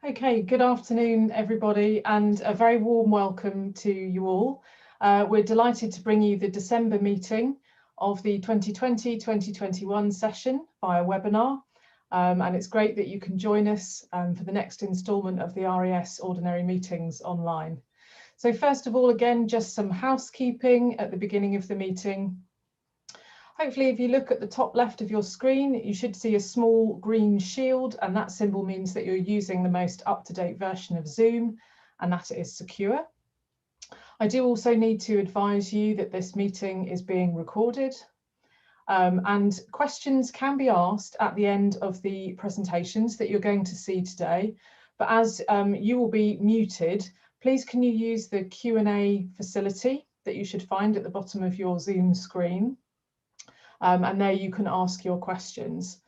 Okay, good afternoon, everybody, and a very warm welcome to you all. We're delighted to bring you the December meeting of the 2020-2021 session via webinar. And it's great that you can join us for the next instalment of the RAS ordinary meetings online. So first of all, again, just some housekeeping at the beginning of the meeting. Hopefully, if you look at the top left of your screen, you should see a small green shield, and that symbol means that you're using the most up-to-date version of Zoom and that it is secure. I do also need to advise you that this meeting is being recorded, and questions can be asked at the end of the presentations that you're going to see today. But as you will be muted, please can you use the Q&A facility that you should find at the bottom of your Zoom screen. And there you can ask your questions.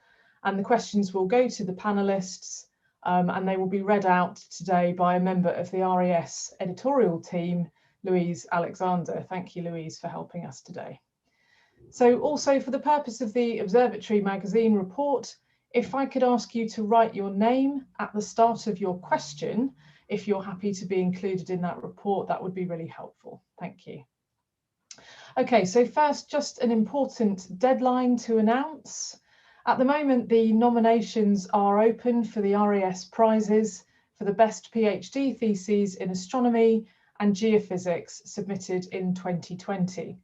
And the questions will go to the panelists and they will be read out today by a member of the RAS editorial team, Louise Alexander. Thank you, Louise, for helping us today. So also for the purpose of the Observatory magazine report, if I could ask you to write your name at the start of your question, if you're happy to be included in that report, that would be really helpful. Thank you. Okay, so first, just an important deadline to announce. At the moment, the nominations are open for the RAS prizes for the best PhD theses in astronomy and geophysics submitted in 2020.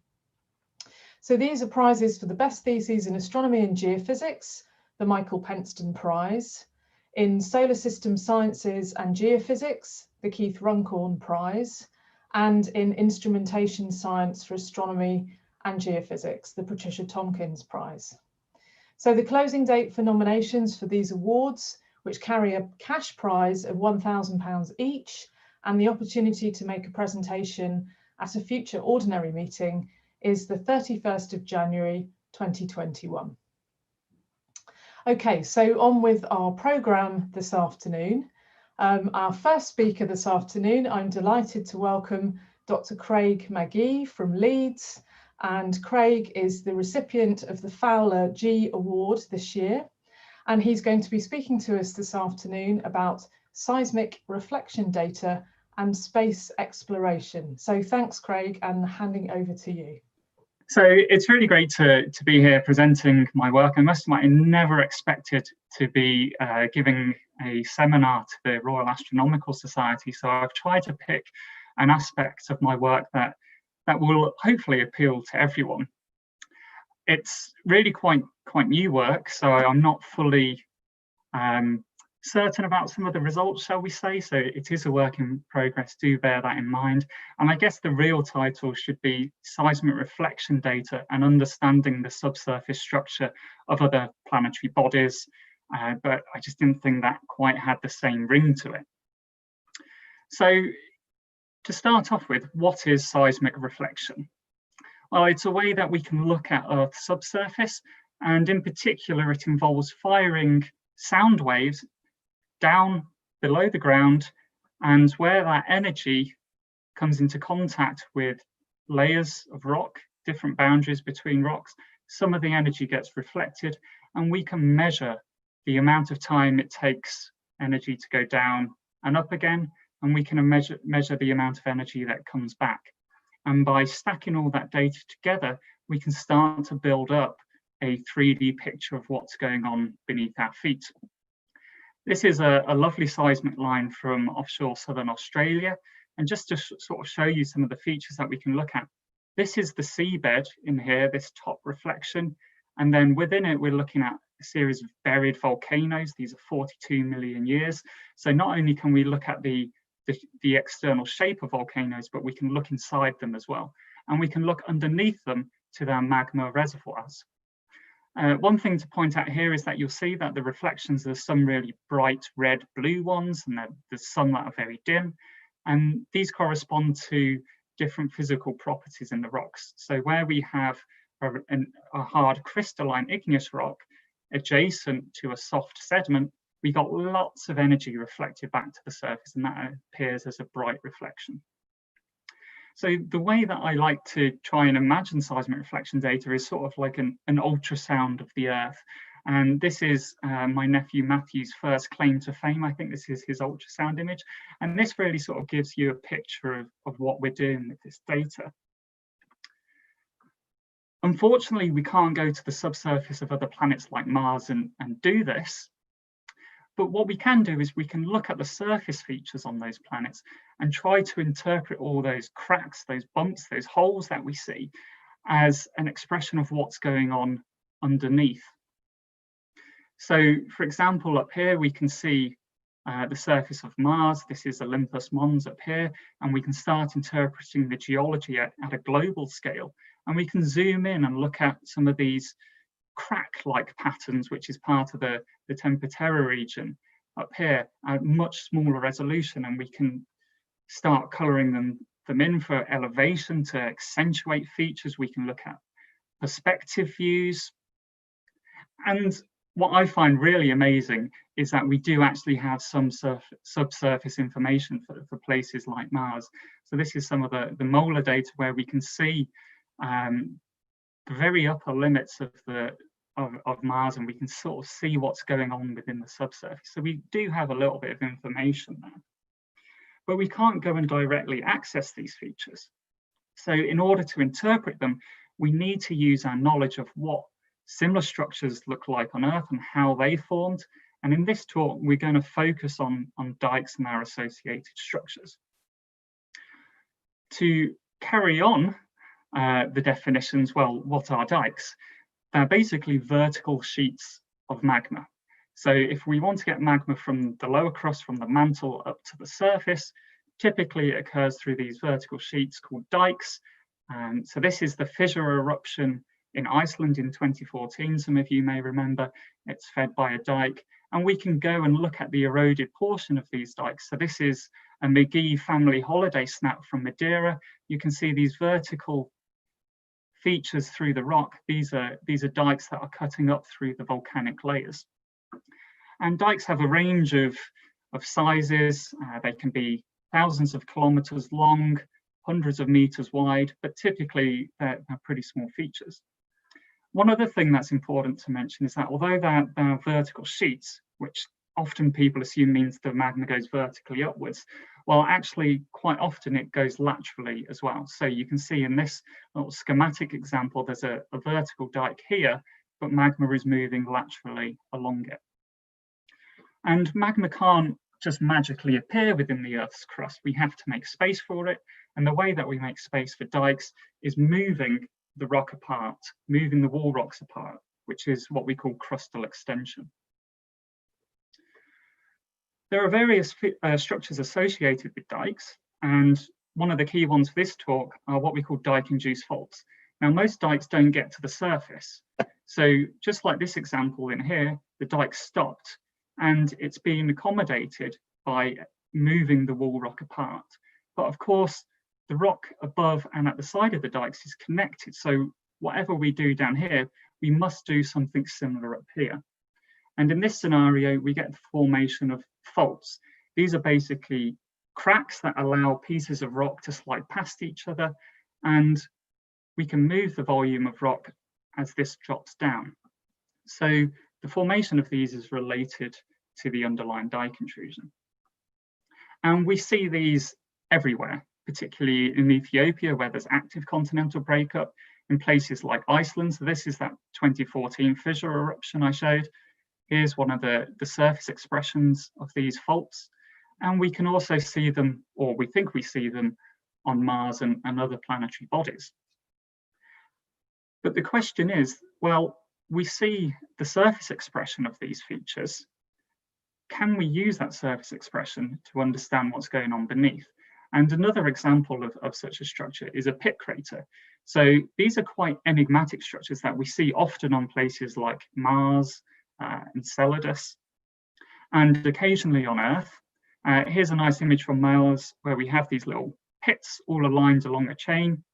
So these are prizes for the best theses in astronomy and geophysics, the Michael Penston Prize, in solar system sciences and geophysics, the Keith Runcorn Prize, and in instrumentation science for astronomy and geophysics, the Patricia Tompkins Prize. So the closing date for nominations for these awards, which carry a cash prize of £1,000 each, and the opportunity to make a presentation at a future ordinary meeting, is the 31st of January 2021. Okay, so on with our programme this afternoon. Our first speaker this afternoon, I'm delighted to welcome Dr. Craig Magee from Leeds, and Craig is the recipient of the Fowler G Award this year, and he's going to be speaking to us this afternoon about seismic reflection data and space exploration. So thanks, Craig, and handing over to you. So it's really great to be here presenting my work. I must admit, I never expected to be giving a seminar to the Royal Astronomical Society. So I've tried to pick an aspect of my work that will hopefully appeal to everyone. It's really quite new work, so I'm not fully certain about some of the results, shall we say. So it is a work in progress, do bear that in mind. And I guess the real title should be Seismic Reflection Data and Understanding the Subsurface Structure of Other Planetary Bodies, but I just didn't think that quite had the same ring to it. So to start off with, what is seismic reflection? Well, it's a way that we can look at Earth's subsurface, and in particular, it involves firing sound waves down below the ground, and where that energy comes into contact with layers of rock, different boundaries between rocks, some of the energy gets reflected, and we can measure the amount of time it takes energy to go down and up again, and we can measure the amount of energy that comes back. And by stacking all that data together, we can start to build up a 3D picture of what's going on beneath our feet. This is a lovely seismic line from offshore southern Australia. And just to sort of show you some of the features that we can look at, this is the seabed in here, this top reflection. And then within it, we're looking at a series of buried volcanoes. These are 42 million years. So not only can we look at the external shape of volcanoes, but we can look inside them as well. And we can look underneath them to their magma reservoirs. One thing to point out here is that you'll see that the reflections, there's some really bright red blue ones, and there's some that are very dim. And these correspond to different physical properties in the rocks. So where we have a hard crystalline igneous rock adjacent to a soft sediment, we got lots of energy reflected back to the surface, and that appears as a bright reflection. So the way that I like to try and imagine seismic reflection data is sort of like an ultrasound of the Earth. And this is my nephew Matthew's first claim to fame. I think this is his ultrasound image. And this really sort of gives you a picture of what we're doing with this data. Unfortunately, we can't go to the subsurface of other planets like Mars and do this. But what we can do is we can look at the surface features on those planets and try to interpret all those cracks, those bumps, those holes that we see as an expression of what's going on underneath. So, for example, up here we can see the surface of Mars. This is Olympus Mons up here, and we can start interpreting the geology at a global scale. And we can zoom in and look at some of these crack-like patterns, which is part of the Tempe-Terra region up here at much smaller resolution, and we can start colouring them in for elevation to accentuate features. We can look at perspective views. And what I find really amazing is that we do actually have some subsurface information for places like Mars. So this is some of the molar data where we can see the very upper limits of Mars, and we can sort of see what's going on within the subsurface. So we do have a little bit of information there. But we can't go and directly access these features. So in order to interpret them, we need to use our knowledge of what similar structures look like on Earth and how they formed. And in this talk, we're going to focus on dikes and their associated structures. To carry on the definitions, well, what are dikes? They're basically vertical sheets of magma. So if we want to get magma from the lower crust, from the mantle up to the surface, typically it occurs through these vertical sheets called dikes. So this is the fissure eruption in Iceland in 2014. Some of you may remember it's fed by a dike. And we can go and look at the eroded portion of these dikes. So this is a Magee family holiday snap from Madeira. You can see these vertical features through the rock. These are dikes that are cutting up through the volcanic layers. And dikes have a range of sizes. They can be thousands of kilometers long, hundreds of meters wide, but typically they're pretty small features. One other thing that's important to mention is that although they're vertical sheets, which often people assume means the magma goes vertically upwards, well, actually, quite often it goes laterally as well. So you can see in this little schematic example, there's a vertical dike here, but magma is moving laterally along it. And magma can't just magically appear within the Earth's crust. We have to make space for it. And the way that we make space for dikes is moving the rock apart, moving the wall rocks apart, which is what we call crustal extension. There are various structures associated with dikes, and one of the key ones for this talk are what we call dike-induced faults. Now, most dikes don't get to the surface. So just like this example in here, the dike stopped, and it's being accommodated by moving the wall rock apart. But of course, the rock above and at the side of the dikes is connected. So whatever we do down here, we must do something similar up here. And in this scenario, we get the formation of faults. These are basically cracks that allow pieces of rock to slide past each other, and we can move the volume of rock as this drops down. So the formation of these is related to the underlying dike intrusion. And we see these everywhere, particularly in Ethiopia, where there's active continental breakup, in places like Iceland. So this is that 2014 fissure eruption I showed. Here's one of the surface expressions of these faults. And we can also see them, or we think we see them, on Mars and other planetary bodies. But the question is, well, we see the surface expression of these features. Can we use that surface expression to understand what's going on beneath? And another example of such a structure is a pit crater. So these are quite enigmatic structures that we see often on places like Mars, Enceladus, and occasionally on Earth. Here's a nice image from Mars where we have these little pits all aligned along a chain.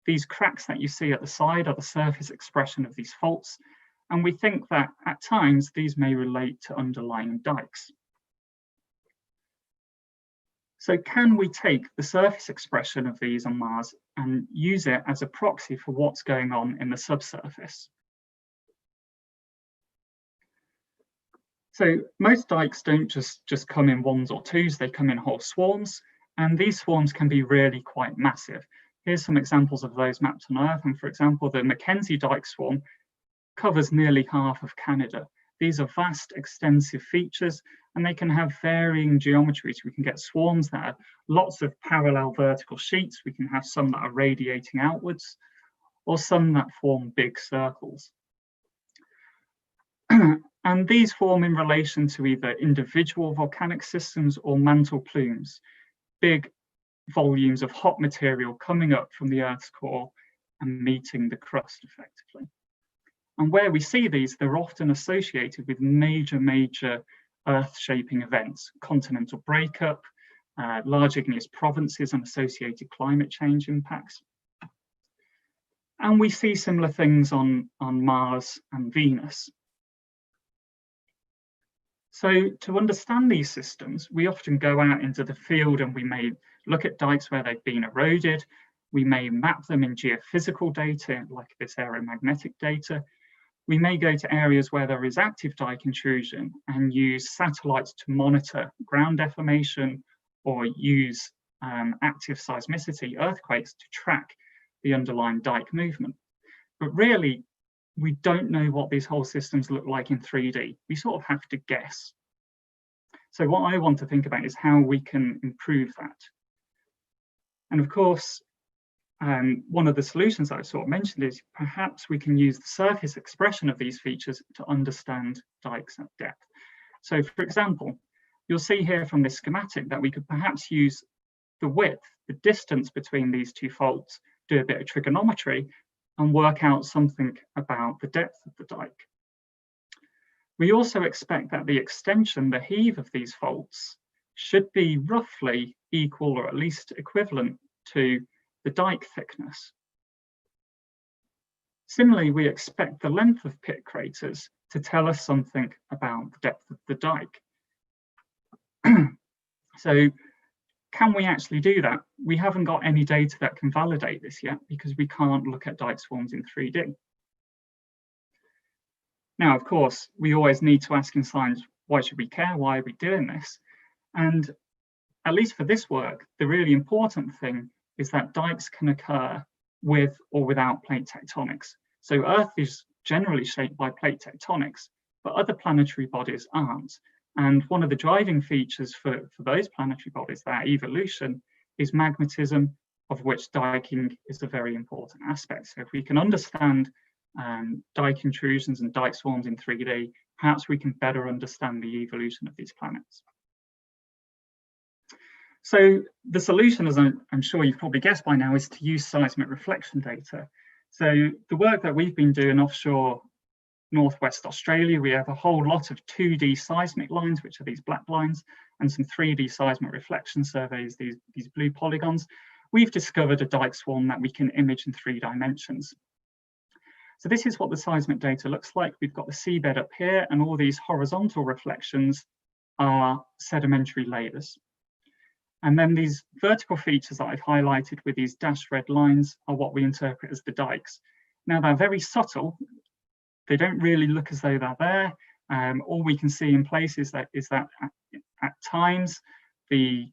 These cracks that you see at the side are the surface expression of these faults, and we think that at times these may relate to underlying dikes. So can we take the surface expression of these on Mars and use it as a proxy for what's going on in the subsurface? So most dikes don't just come in ones or twos, they come in whole swarms, and these swarms can be really quite massive. Here's some examples of those mapped on Earth, and for example, the Mackenzie dike swarm covers nearly half of Canada. These are vast, extensive features, and they can have varying geometries. We can get swarms that are lots of parallel vertical sheets. We can have some that are radiating outwards, or some that form big circles. And these form in relation to either individual volcanic systems or mantle plumes, big volumes of hot material coming up from the Earth's core and meeting the crust effectively. And where we see these, they're often associated with major Earth-shaping events, continental breakup, large igneous provinces and associated climate change impacts. And we see similar things on Mars and Venus. So to understand these systems, we often go out into the field and we may look at dikes where they've been eroded. We may map them in geophysical data, like this aeromagnetic data. We may go to areas where there is active dike intrusion and use satellites to monitor ground deformation or use active seismicity, earthquakes, to track the underlying dike movement. But really, we don't know what these whole systems look like in 3D. We sort of have to guess. So what I want to think about is how we can improve that. And of course, one of the solutions I sort of mentioned is perhaps we can use the surface expression of these features to understand dikes at depth. So for example, you'll see here from this schematic that we could perhaps use the width, the distance between these two faults, do a bit of trigonometry and work out something about the depth of the dike. We also expect that the extension, the heave of these faults, should be roughly equal or at least equivalent to the dike thickness. Similarly, we expect the length of pit craters to tell us something about the depth of the dike. So can we actually do that? We haven't got any data that can validate this yet because we can't look at dike swarms in 3D. Now, of course, we always need to ask in science, why should we care? Why are we doing this? And at least for this work, the really important thing is that dikes can occur with or without plate tectonics. So Earth is generally shaped by plate tectonics, but other planetary bodies aren't. And one of the driving features for those planetary bodies, that evolution, is magmatism, of which diking is a very important aspect. So if we can understand dike intrusions and dike swarms in 3D, perhaps we can better understand the evolution of these planets. So the solution, as I'm sure you've probably guessed by now, is to use seismic reflection data. So the work that we've been doing offshore Northwest Australia, we have a whole lot of 2D seismic lines, which are these black lines, and some 3D seismic reflection surveys, these blue polygons. We've discovered a dike swarm that we can image in 3 dimensions. So this is what the seismic data looks like. We've got the seabed up here, and all these horizontal reflections are sedimentary layers. And then these vertical features that I've highlighted with these dashed red lines are what we interpret as the dikes. Now, they're very subtle. They don't really look as though they're there. All we can see in places is that at times the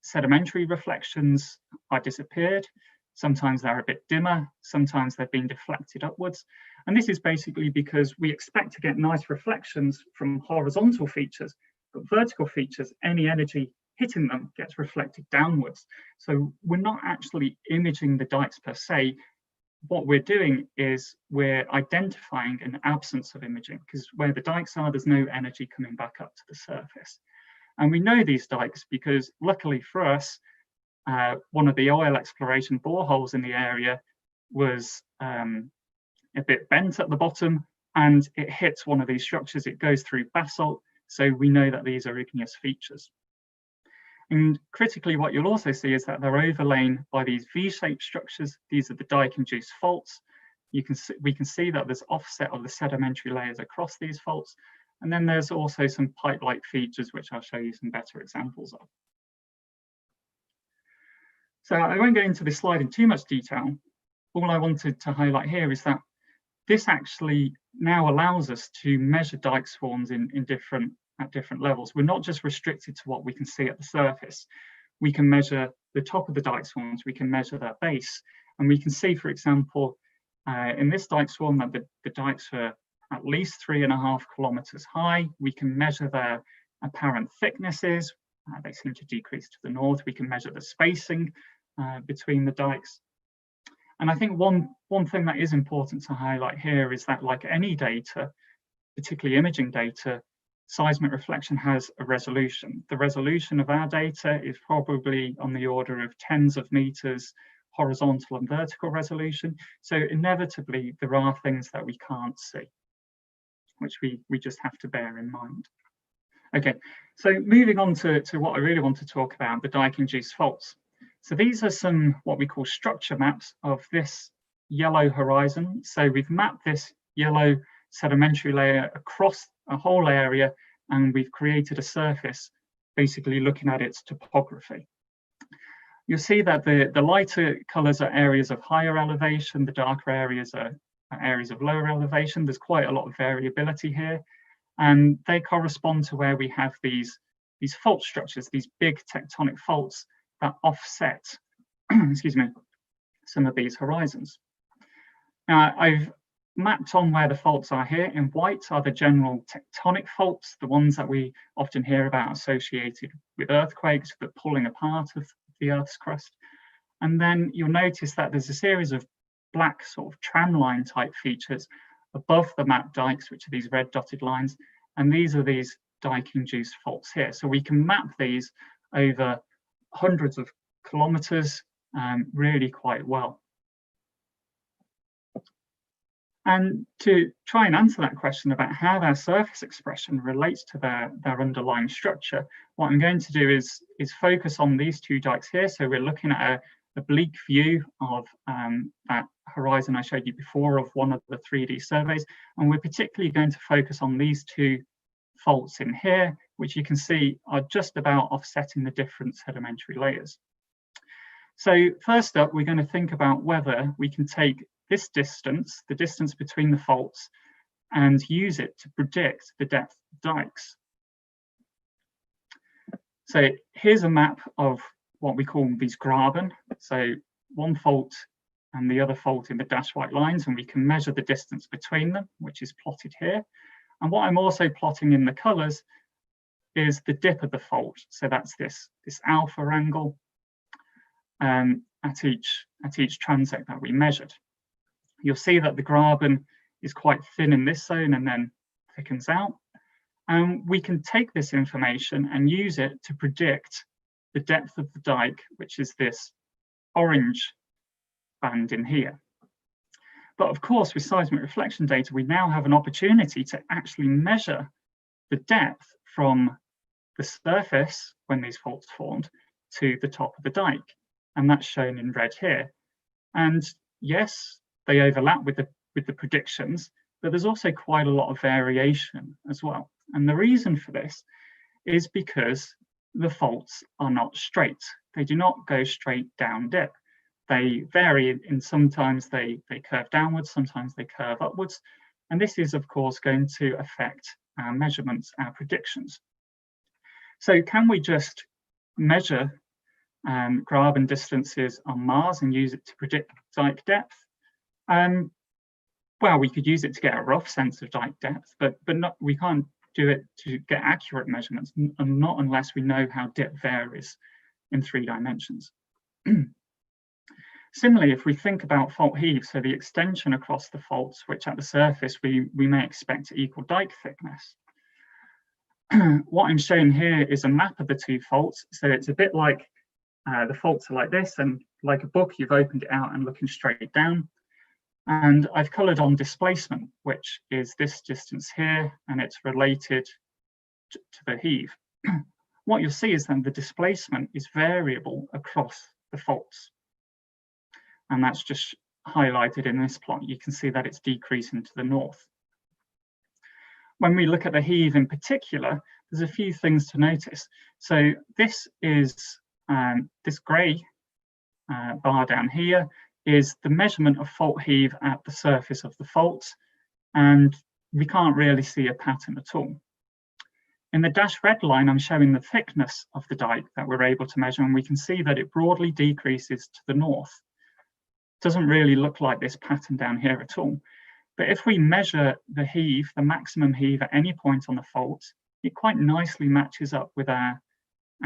sedimentary reflections are disappeared. Sometimes they're a bit dimmer. Sometimes they've been deflected upwards. And this is basically because we expect to get nice reflections from horizontal features, but vertical features, any energy hitting them gets reflected downwards. So we're not actually imaging the dikes per se. What we're doing is we're identifying an absence of imaging, because where the dikes are, there's no energy coming back up to the surface. And we know these dikes because, luckily for us, one of the oil exploration boreholes in the area was a bit bent at the bottom, and it hits one of these structures. It goes through basalt, so we know that these are igneous features. And critically, what you'll also see is that they're overlain by these V-shaped structures. These are the dike-induced faults. We can see that there's offset of the sedimentary layers across these faults. And then there's also some pipe-like features, which I'll show you some better examples of. So I won't go into this slide in too much detail. All I wanted to highlight here is that this actually now allows us to measure dike swarms in different at different levels. We're not just restricted to what we can see at the surface. We can measure the top of the dike swarms, we can measure their base, and we can see, for example, in this dike swarm that the dikes are at least 3.5 kilometers high. We can measure their apparent thicknesses. They seem to decrease to the north. We can measure the spacing between the dikes. And I think one thing that is important to highlight here is that, like any data, particularly imaging data, seismic reflection has a resolution. The resolution of our data is probably on the order of tens of meters, horizontal and vertical resolution. So inevitably, there are things that we can't see, which we just have to bear in mind. Okay, so moving on to what I really want to talk about, the dike-induced faults. So these are some what we call structure maps of this yellow horizon. So we've mapped this yellow sedimentary layer across a whole area, and we've created a surface basically looking at its topography. You'll see that the lighter colors are areas of higher elevation, the darker areas are areas of lower elevation. There's quite a lot of variability here, and they correspond to where we have these fault structures, these big tectonic faults that offset excuse me, some of these horizons. Now, I've mapped on where the faults are here. In white are the general tectonic faults, the ones that we often hear about associated with earthquakes, the pulling apart of the Earth's crust. And then you'll notice that there's a series of black sort of tramline type features above the map dikes, which are these red dotted lines. And these are these dike-induced faults here. So we can map these over hundreds of kilometers really quite well. And to try and answer that question about how their surface expression relates to their underlying structure, what I'm going to do is focus on these two dikes here. So we're looking at a oblique view of that horizon I showed you before of one of the 3D surveys. And we're particularly going to focus on these two faults in here, which you can see are just about offsetting the different sedimentary layers. So first up, we're going to think about whether we can take this distance, the distance between the faults, and use it to predict the depth of dikes. So here's a map of what we call these graben. So one fault and the other fault in the dashed white lines, and we can measure the distance between them, which is plotted here. And what I'm also plotting in the colors is the dip of the fault. So that's this alpha angle at each transect that we measured. You'll see that the graben is quite thin in this zone and then thickens out. And we can take this information and use it to predict the depth of the dike, which is this orange band in here. But of course, with seismic reflection data, we now have an opportunity to actually measure the depth from the surface when these faults formed to the top of the dike. And that's shown in red here. And yes, they overlap with the predictions, but there's also quite a lot of variation as well. And the reason for this is because the faults are not straight. They do not go straight down dip. They vary in sometimes they curve downwards, sometimes they curve upwards. And this is, of course, going to affect our measurements, our predictions. So can we just measure graben distances on Mars and use it to predict dike depth? Well, we could use it to get a rough sense of dike depth, but we can't do it to get accurate measurements, and not unless we know how dip varies in 3 dimensions. Similarly, if we think about fault heave, so the extension across the faults, which at the surface we may expect to equal dike thickness. What I'm showing here is a map of the two faults. So it's a bit like the faults are like this, and like a book, you've opened it out and looking straight down. And I've coloured on displacement, which is this distance here, and it's related to the heave. What you'll see is that the displacement is variable across the faults. And that's just highlighted in this plot. You can see that it's decreasing to the north. When we look at the heave in particular, there's a few things to notice. So this is this grey bar down here is the measurement of fault heave at the surface of the fault, and we can't really see a pattern at all. In the dashed red line, I'm showing the thickness of the dike that we're able to measure, and we can see that it broadly decreases to the north. It doesn't really look like this pattern down here at all. But if we measure the heave, the maximum heave at any point on the fault, it quite nicely matches up with our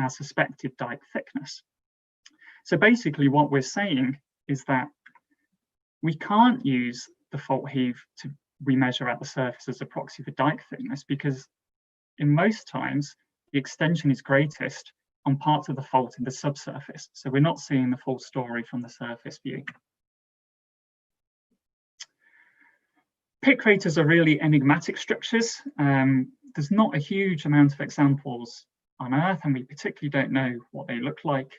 suspected dike thickness. So basically what we're saying is that we can't use the fault heave we measure at the surface as a proxy for dike thickness, because in most times the extension is greatest on parts of the fault in the subsurface. So we're not seeing the full story from the surface view. Pit craters are really enigmatic structures. There's not a huge amount of examples on Earth, and we particularly don't know what they look like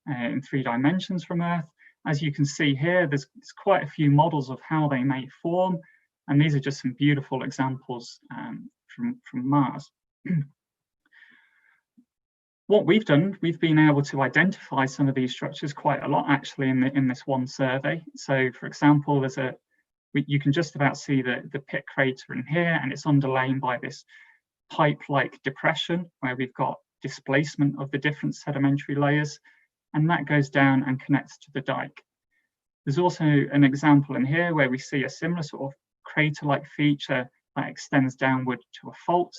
in 3 dimensions from Earth. As you can see here, there's quite a few models of how they may form, and these are just some beautiful examples from Mars. What we've done, we've been able to identify some of these structures quite a lot actually in this one survey. So for example, you can just about see the pit crater in here, and it's underlain by this pipe-like depression where we've got displacement of the different sedimentary layers, and that goes down and connects to the dike. There's also an example in here where we see a similar sort of crater-like feature that extends downward to a fault.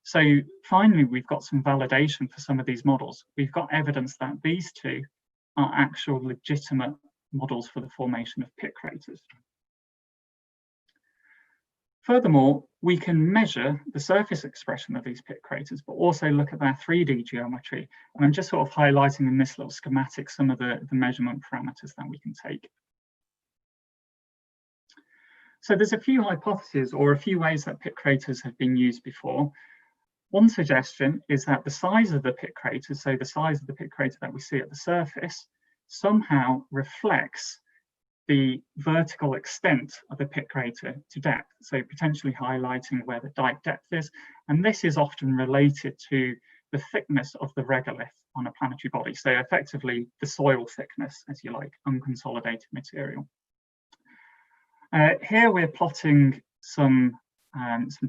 So finally, we've got some validation for some of these models. We've got evidence that these two are actual legitimate models for the formation of pit craters. Furthermore, we can measure the surface expression of these pit craters, but also look at their 3D geometry. And I'm just sort of highlighting in this little schematic some of the measurement parameters that we can take. So there's a few hypotheses or a few ways that pit craters have been used before. One suggestion is that the size of the pit crater, so the size of the pit crater that we see at the surface, somehow reflects the vertical extent of the pit crater to depth, so potentially highlighting where the dike depth is. And this is often related to the thickness of the regolith on a planetary body, so effectively the soil thickness, as you like, unconsolidated material. Here we're plotting some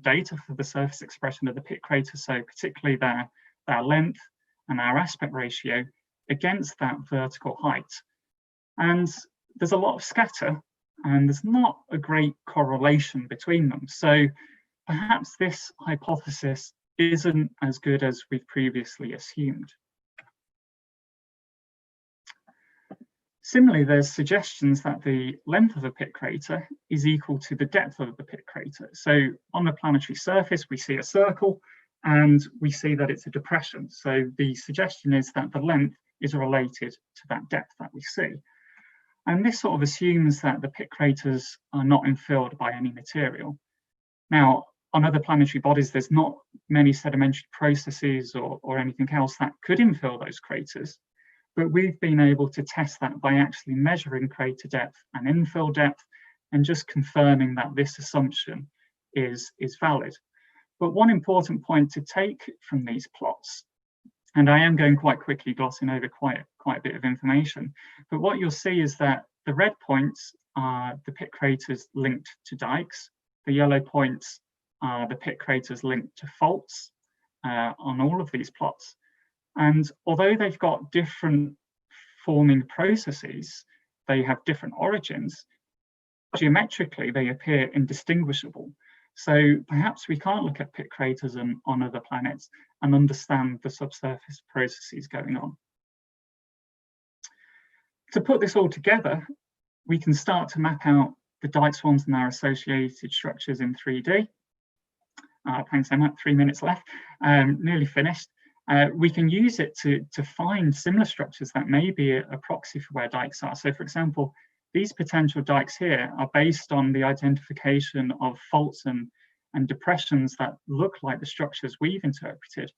data for the surface expression of the pit crater, so particularly their length and our aspect ratio against that vertical height. And there's a lot of scatter, and there's not a great correlation between them. So perhaps this hypothesis isn't as good as we've previously assumed. Similarly, there's suggestions that the length of a pit crater is equal to the depth of the pit crater. So on the planetary surface, we see a circle, and we see that it's a depression. So the suggestion is that the length is related to that depth that we see. And this sort of assumes that the pit craters are not infilled by any material. Now, on other planetary bodies, there's not many sedimentary processes or anything else that could infill those craters, but we've been able to test that by actually measuring crater depth and infill depth and just confirming that this assumption is valid. But one important point to take from these plots, and I am going quite quickly, glossing over quite a bit of information, but what you'll see is that the red points are the pit craters linked to dikes. The yellow points are the pit craters linked to faults on all of these plots. And although they've got different forming processes, they have different origins, geometrically they appear indistinguishable. So perhaps we can't look at pit craters on other planets and understand the subsurface processes going on. To put this all together, we can start to map out the dike swarms and their associated structures in 3D. Thanks, Emma, 3 minutes left, nearly finished. We can use it to find similar structures that may be a proxy for where dikes are. So for example, these potential dikes here are based on the identification of faults and depressions that look like the structures we've interpreted,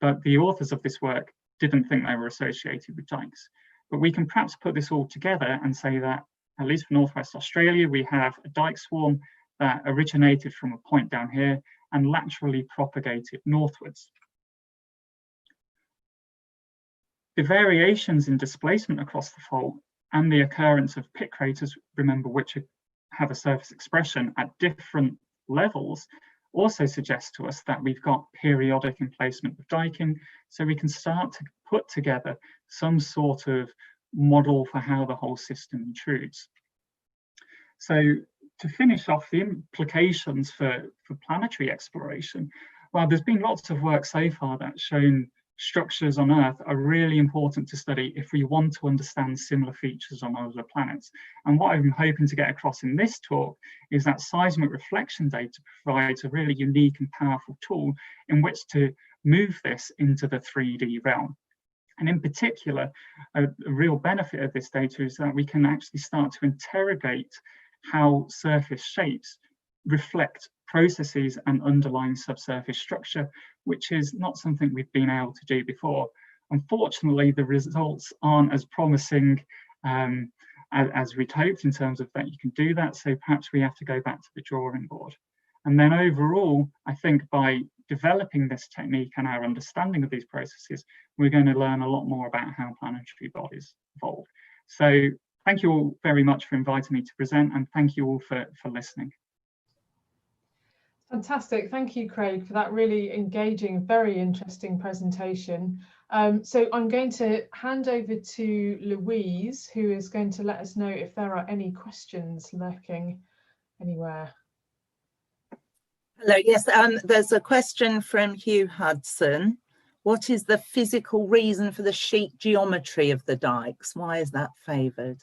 but the authors of this work didn't think they were associated with dikes. But we can perhaps put this all together and say that, at least for Northwest Australia, we have a dike swarm that originated from a point down here and laterally propagated northwards. The variations in displacement across the fault and the occurrence of pit craters, remember, which have a surface expression at different levels, also suggests to us that we've got periodic emplacement of diking, so we can start to put together some sort of model for how the whole system intrudes. So to finish off, the implications for planetary exploration, well, there's been lots of work so far that's shown structures on Earth are really important to study if we want to understand similar features on other planets. And what I'm hoping to get across in this talk is that seismic reflection data provides a really unique and powerful tool in which to move this into the 3D realm. And in particular, a real benefit of this data is that we can actually start to interrogate how surface shapes reflect processes and underlying subsurface structure, which is not something we've been able to do before. Unfortunately, the results aren't as promising as we'd hoped in terms of that you can do that, so perhaps we have to go back to the drawing board. And then overall, I think by developing this technique and our understanding of these processes, we're going to learn a lot more about how planetary bodies evolve. So thank you all very much for inviting me to present, and thank you all for listening. Fantastic. Thank you, Craig, for that really engaging, very interesting presentation. So I'm going to hand over to Louise, who is going to let us know if there are any questions lurking anywhere. Hello, yes, there's a question from Hugh Hudson. What is the physical reason for the sheet geometry of the dikes? Why is that favoured?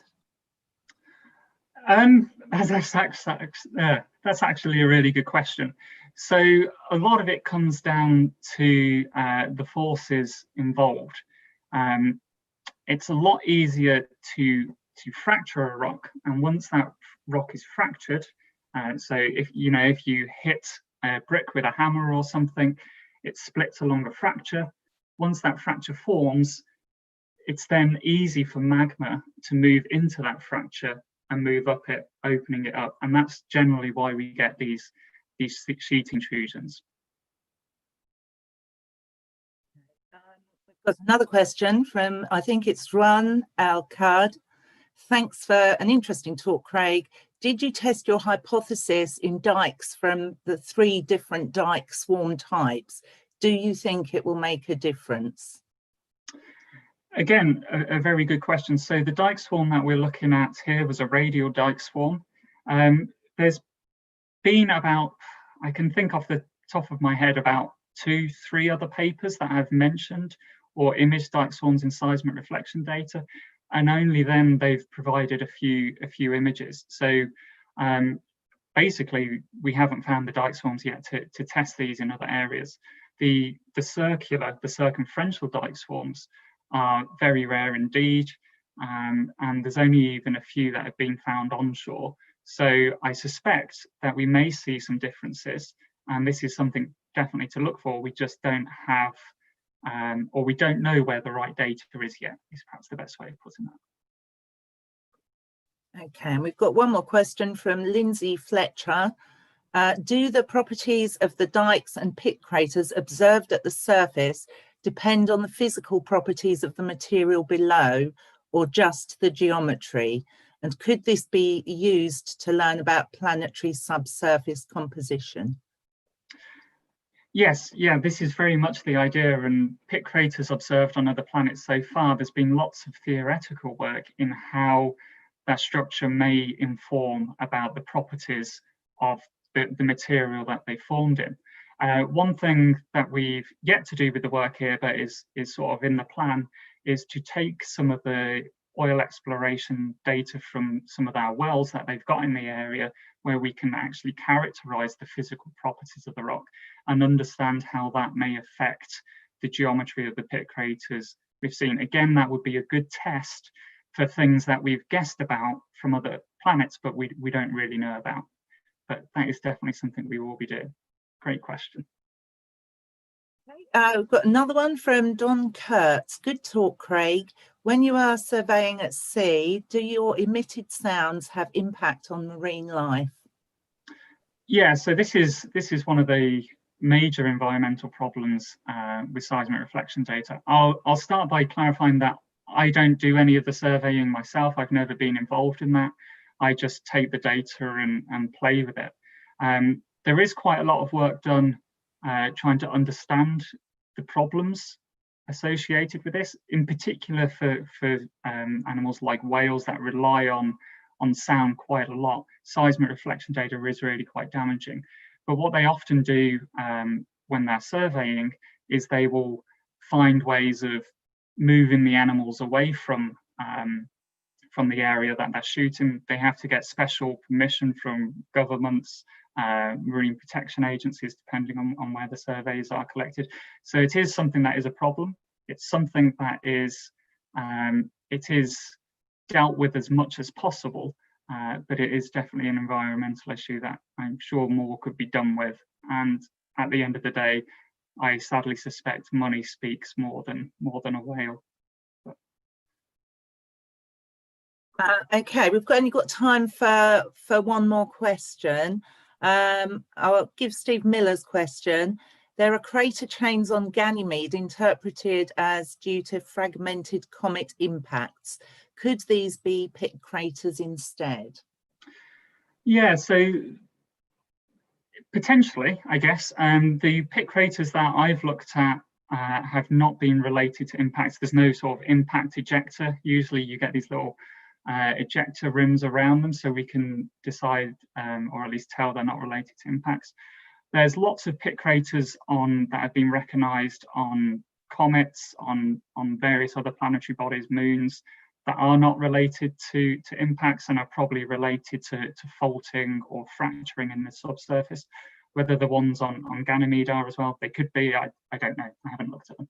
That's actually a really good question. So a lot of it comes down to the forces involved. It's a lot easier to fracture a rock, and once that rock is fractured, so if you hit a brick with a hammer or something, it splits along a fracture. Once that fracture forms, it's then easy for magma to move into that fracture and move up it, opening it up. And that's generally why we get these sheet intrusions. We've got another question from, I think it's Run Al-Qad. Thanks for an interesting talk, Craig. Did you test your hypothesis in dikes from the 3 different dike swarm types? Do you think it will make a difference? Again, a very good question. So the dike swarm that we're looking at here was a radial dike swarm. There's been about, I can think off the top of my head, about 2-3 other papers that I've mentioned or imaged dike swarms in seismic reflection data, and only then they've provided a few images. So basically, we haven't found the dike swarms yet to test these in other areas. The circumferential dike swarms are very rare indeed, and there's only even a few that have been found onshore. So I suspect that we may see some differences, and this is something definitely to look for. We just don't have, or we don't know where the right data is yet, is perhaps the best way of putting that. Okay, and we've got one more question from Lindsay Fletcher. Do the properties of the dikes and pit craters observed at the surface depend on the physical properties of the material below, or just the geometry? And could this be used to learn about planetary subsurface composition? Yes, yeah, this is very much the idea, and pit craters observed on other planets so far, there's been lots of theoretical work in how that structure may inform about the properties of the material that they formed in. One thing that we've yet to do with the work here, but is sort of in the plan, is to take some of the oil exploration data from some of our wells that they've got in the area, where we can actually characterize the physical properties of the rock and understand how that may affect the geometry of the pit craters we've seen. Again, that would be a good test for things that we've guessed about from other planets, but we don't really know about. But that is definitely something we will be doing. Great question. We've got another one from Don Kurtz. Good talk, Craig. When you are surveying at sea, do your emitted sounds have impact on marine life? Yeah, so this is one of the major environmental problems with seismic reflection data. I'll start by clarifying that I don't do any of the surveying myself. I've never been involved in that. I just take the data and play with it. there is quite a lot of work done trying to understand the problems associated with this, in particular for animals like whales that rely on sound quite a lot. Seismic reflection data is really quite damaging. But what they often do when they're surveying is they will find ways of moving the animals away from the area that they're shooting. They have to get special permission from governments, marine protection agencies, depending on where the surveys are collected. So it is something that is a problem. It's something that is dealt with as much as possible, but it is definitely an environmental issue that I'm sure more could be done with. And at the end of the day, I sadly suspect money speaks more than a whale. Okay, we've only got time for one more question. I'll give Steve Miller's question. There are crater chains on Ganymede interpreted as due to fragmented comet impacts. Could these be pit craters instead? Yeah, so potentially, I guess. The pit craters that I've looked at have not been related to impacts. There's no sort of impact ejector. Usually you get these little ejector rims around them, so we can decide or at least tell they're not related to impacts. There's lots of pit craters that have been recognized on comets, on various other planetary bodies, moons, that are not related to impacts and are probably related to faulting or fracturing in the subsurface. Whether the ones on Ganymede are as well, they could be. I don't know. I haven't looked at them.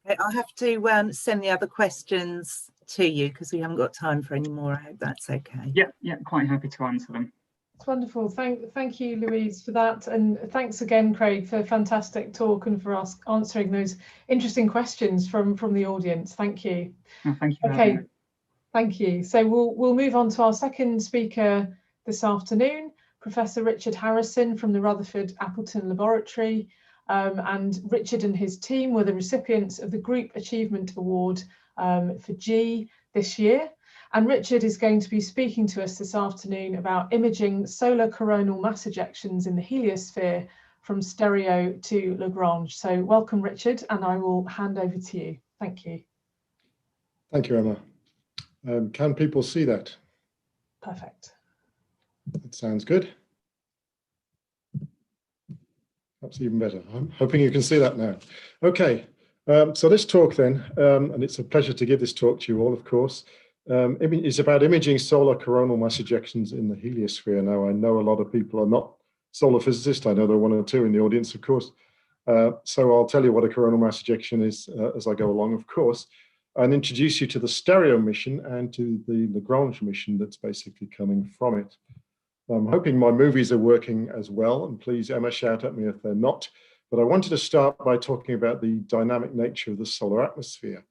Okay, I'll have to send the other questions to you because we haven't got time for any more. I hope that's okay. Yeah, quite happy to answer them. It's wonderful. Thank you, Louise, for that, and thanks again, Craig, for a fantastic talk and for answering those interesting questions from the audience. Thank you. Oh, thank you. Okay, thank you. So we'll move on to our second speaker this afternoon, Professor Richard Harrison from the Rutherford Appleton Laboratory. And Richard and his team were the recipients of the Group Achievement Award for G this year. And Richard is going to be speaking to us this afternoon about imaging solar coronal mass ejections in the heliosphere from stereo to Lagrange. So welcome, Richard, and I will hand over to you. Thank you. Thank you, Emma. Can people see that? Perfect. That sounds good. That's even better. I'm hoping you can see that now. Okay, so this talk then, and it's a pleasure to give this talk to you all, of course. It's about imaging solar coronal mass ejections in the heliosphere. Now, I know a lot of people are not solar physicists. I know there are one or two in the audience, of course. So I'll tell you what a coronal mass ejection is as I go along, of course, and introduce you to the stereo mission and to the Lagrange mission that's basically coming from it. I'm hoping my movies are working as well, and please, Emma, shout at me if they're not. But I wanted to start by talking about the dynamic nature of the solar atmosphere.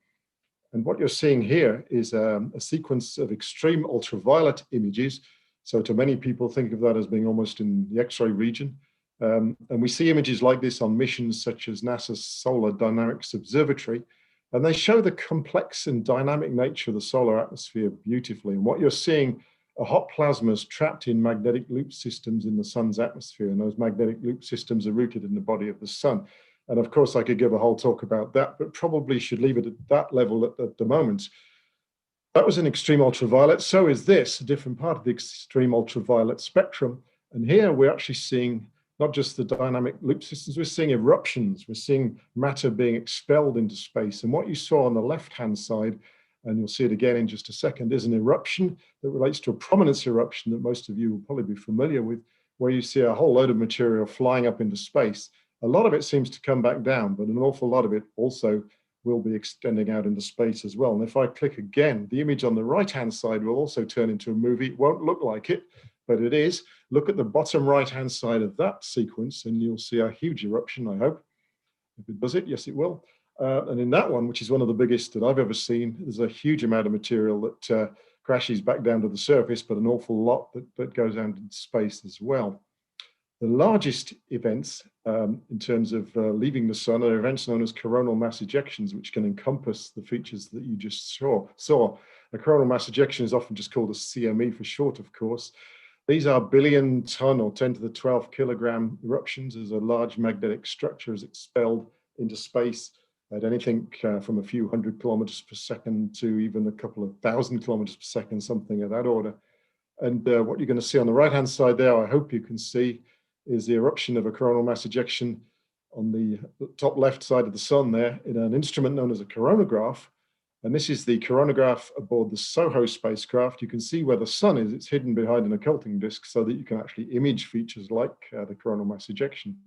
And what you're seeing here is a sequence of extreme ultraviolet images. So to many people, think of that as being almost in the X-ray region. And we see images like this on missions such as NASA's Solar Dynamics Observatory. And they show the complex and dynamic nature of the solar atmosphere beautifully. And what you're seeing are hot plasmas trapped in magnetic loop systems in the sun's atmosphere. And those magnetic loop systems are rooted in the body of the sun. And of course, I could give a whole talk about that, but probably should leave it at that level at the moment. That was an extreme ultraviolet. So is this, a different part of the extreme ultraviolet spectrum. And here we're actually seeing not just the dynamic loop systems, we're seeing eruptions. We're seeing matter being expelled into space. And what you saw on the left-hand side, and you'll see it again in just a second, is an eruption that relates to a prominence eruption that most of you will probably be familiar with, where you see a whole load of material flying up into space. A lot of it seems to come back down, but an awful lot of it also will be extending out into space as well. And if I click again, the image on the right-hand side will also turn into a movie. It won't look like it, but it is. Look at the bottom right-hand side of that sequence, and you'll see a huge eruption, I hope. If it does it, yes, it will. And in that one, which is one of the biggest that I've ever seen, there's a huge amount of material that crashes back down to the surface, but an awful lot that goes out into space as well. The largest events in terms of leaving the sun are events known as coronal mass ejections, which can encompass the features that you just saw. A coronal mass ejection is often just called a CME for short, of course. These are billion-ton or 10 to the 12 kilogram eruptions as a large magnetic structure is expelled into space at anything from a few hundred kilometers per second to even a couple of thousand kilometers per second, something of that order. And what you're going to see on the right-hand side there, I hope you can see, is the eruption of a coronal mass ejection on the top left side of the sun there in an instrument known as a coronagraph. And this is the coronagraph aboard the SOHO spacecraft. You can see where the sun is. It's hidden behind an occulting disk so that you can actually image features like the coronal mass ejection.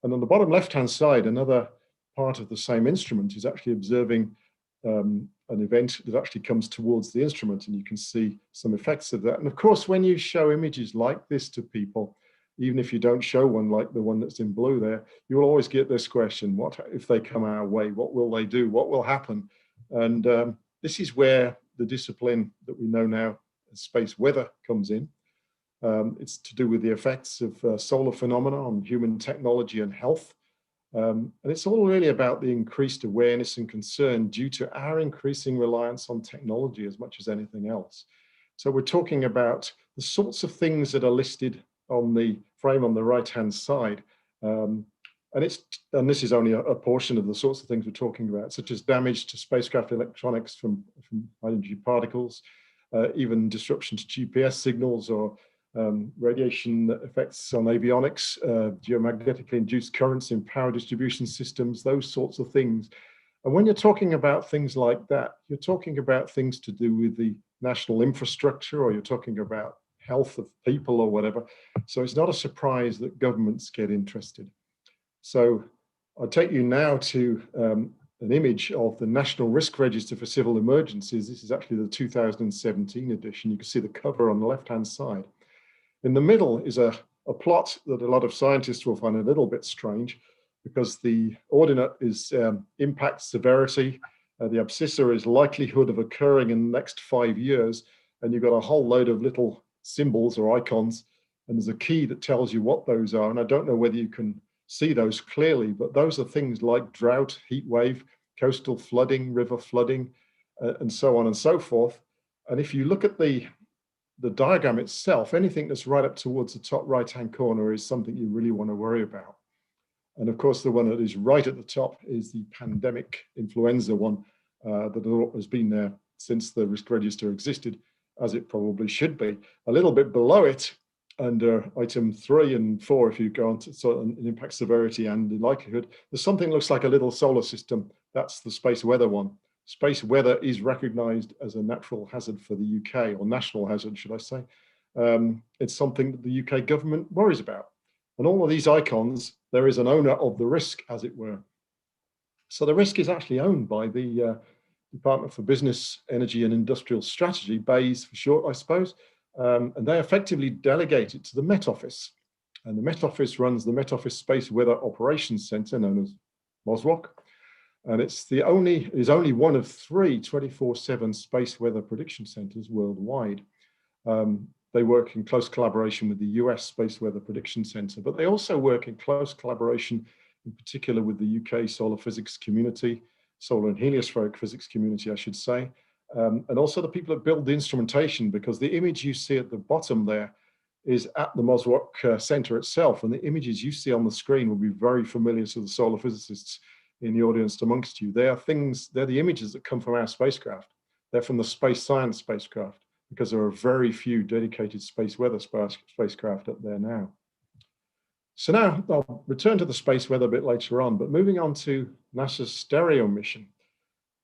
And on the bottom left-hand side, another part of the same instrument is actually observing an event that actually comes towards the instrument, and you can see some effects of that. And of course, when you show images like this to people, even if you don't show one like the one that's in blue there, you will always get this question: what if they come our way? What will they do? What will happen? And this is where the discipline that we know now as space weather comes in. It's to do with the effects of solar phenomena on human technology and health. And it's all really about the increased awareness and concern due to our increasing reliance on technology as much as anything else. So we're talking about the sorts of things that are listed on the frame on the right-hand side. And this is only a portion of the sorts of things we're talking about, such as damage to spacecraft electronics from high-energy particles, even disruption to GPS signals, or radiation effects on avionics, geomagnetically induced currents in power distribution systems, those sorts of things. And when you're talking about things like that, you're talking about things to do with the national infrastructure, or you're talking about health of people or whatever. So it's not a surprise that governments get interested. So I'll take you now to an image of the National Risk Register for Civil Emergencies. This is actually the 2017 edition. You can see the cover on the left-hand side. In the middle is a plot that a lot of scientists will find a little bit strange, because the ordinate is impact severity, the abscissa is likelihood of occurring in the next 5 years, and you've got a whole load of little symbols or icons, and there's a key that tells you what those are. And I don't know whether you can see those clearly, but those are things like drought, heat wave, coastal flooding, river flooding, and so on and so forth. And if you look at the diagram itself, anything that's right up towards the top right-hand corner is something you really want to worry about. And of course, the one that is right at the top is the pandemic influenza one that has been there since the risk register existed, as it probably should be. A little bit below it, under item 3 and 4, if you go on to an impact severity and the likelihood, there's something that looks like a little solar system. That's the space weather one. Space weather is recognized as a natural hazard for the UK, or national hazard, should I say. It's something that the UK government worries about. And all of these icons, there is an owner of the risk, as it were. So the risk is actually owned by the Department for Business, Energy and Industrial Strategy, BEIS for short, I suppose. And they effectively delegate it to the Met Office. And the Met Office runs the Met Office Space Weather Operations Centre, known as MOSWOC. And it's only one of 3 24/7 space weather prediction centres worldwide. They work in close collaboration with the US Space Weather Prediction Centre, but they also work in close collaboration, in particular with the UK solar physics community, solar and heliospheric physics community, I should say, and also the people that build the instrumentation, because the image you see at the bottom there is at the MOSWOC Centre itself, and the images you see on the screen will be very familiar to the solar physicists in the audience amongst you. They're the images that come from our spacecraft. They're from the space science spacecraft, because there are very few dedicated space weather spacecraft up there now. So now I'll return to the space weather a bit later on, but moving on to NASA's STEREO mission.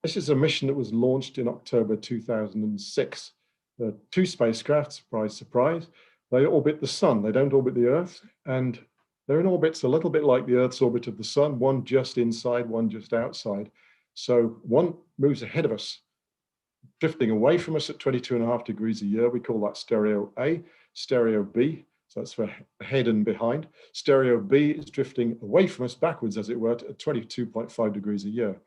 This is a mission that was launched in October 2006. There are 2 spacecraft, surprise, surprise. They orbit the sun, they don't orbit the Earth, and they're in orbits a little bit like the Earth's orbit of the sun, one just inside, one just outside. So one moves ahead of us, drifting away from us at 22.5 degrees a year. We call that stereo A. Stereo B, so that's for ahead and behind. Stereo B is drifting away from us backwards, as it were, at 22.5 degrees a year.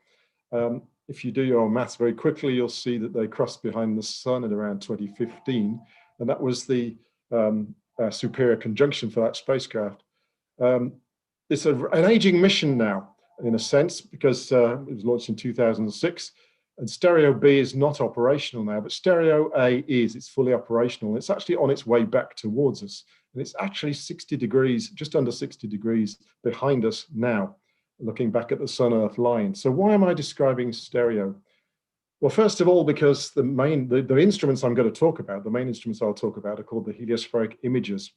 If you do your maths very quickly, you'll see that they crossed behind the sun at around 2015, and that was the superior conjunction for that spacecraft. It's an aging mission now, in a sense, because it was launched in 2006. And stereo B is not operational now, but stereo A is. It's fully operational. It's actually on its way back towards us. And it's actually 60 degrees, just under 60 degrees behind us now, looking back at the Sun-Earth line. So why am I describing stereo? Well, first of all, because the instruments I'm going to talk about, the main instruments I'll talk about are called the heliospheric imagers.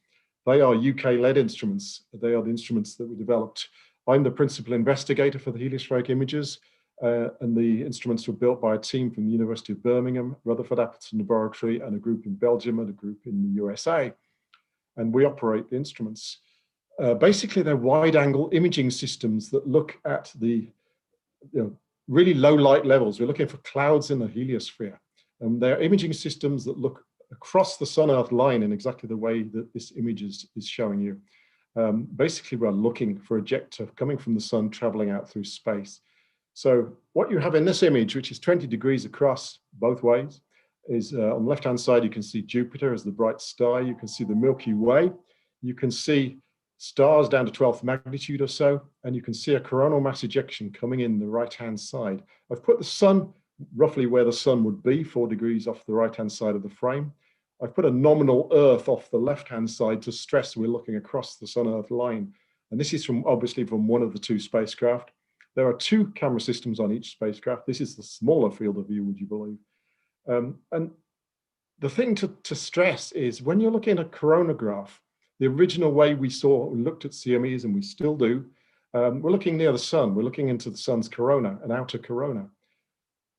They are UK-led instruments. They are the instruments that we developed. I'm the principal investigator for the heliospheric imagers, and the instruments were built by a team from the University of Birmingham, Rutherford Appleton Laboratory, and a group in Belgium and a group in the USA. And we operate the instruments. Basically, they're wide-angle imaging systems that look at the really low light levels. We're looking for clouds in the heliosphere. And they're imaging systems that look across the Sun-Earth line in exactly the way that this image is showing you. Basically, we're looking for ejecta coming from the sun, traveling out through space. So what you have in this image, which is 20 degrees across both ways, is on the left-hand side, you can see Jupiter as the bright star. You can see the Milky Way. You can see stars down to 12th magnitude or so, and you can see a coronal mass ejection coming in the right-hand side. I've put the sun roughly where the sun would be, 4 degrees off the right-hand side of the frame. I've put a nominal Earth off the left-hand side to stress we're looking across the Sun-Earth line. And this is obviously from one of the two spacecraft. There are two camera systems on each spacecraft. This is the smaller field of view, would you believe? And the thing to stress is when you're looking at a coronagraph, the original way we looked at CMEs, and we still do, we're looking near the sun. We're looking into the sun's corona, an outer corona.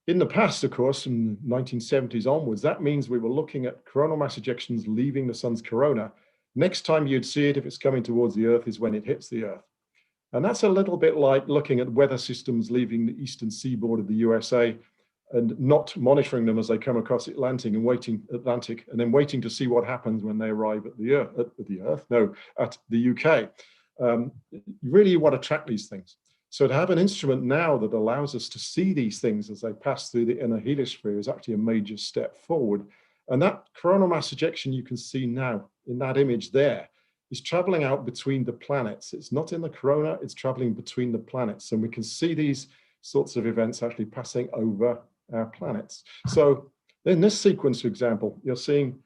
In the past, of course, from the 1970s onwards, that means we were looking at coronal mass ejections leaving the sun's corona. Next time you'd see it, if it's coming towards the Earth, is when it hits the Earth. And that's a little bit like looking at weather systems leaving the eastern seaboard of the USA and not monitoring them as they come across Atlantic and then waiting to see what happens when they arrive at the at the UK. Really, you want to track these things. So to have an instrument now that allows us to see these things as they pass through the inner heliosphere is actually a major step forward. And that coronal mass ejection you can see now in that image there is traveling out between the planets. It's not in the corona, it's traveling between the planets. And we can see these sorts of events actually passing over our planets. So in this sequence, for example, you're seeing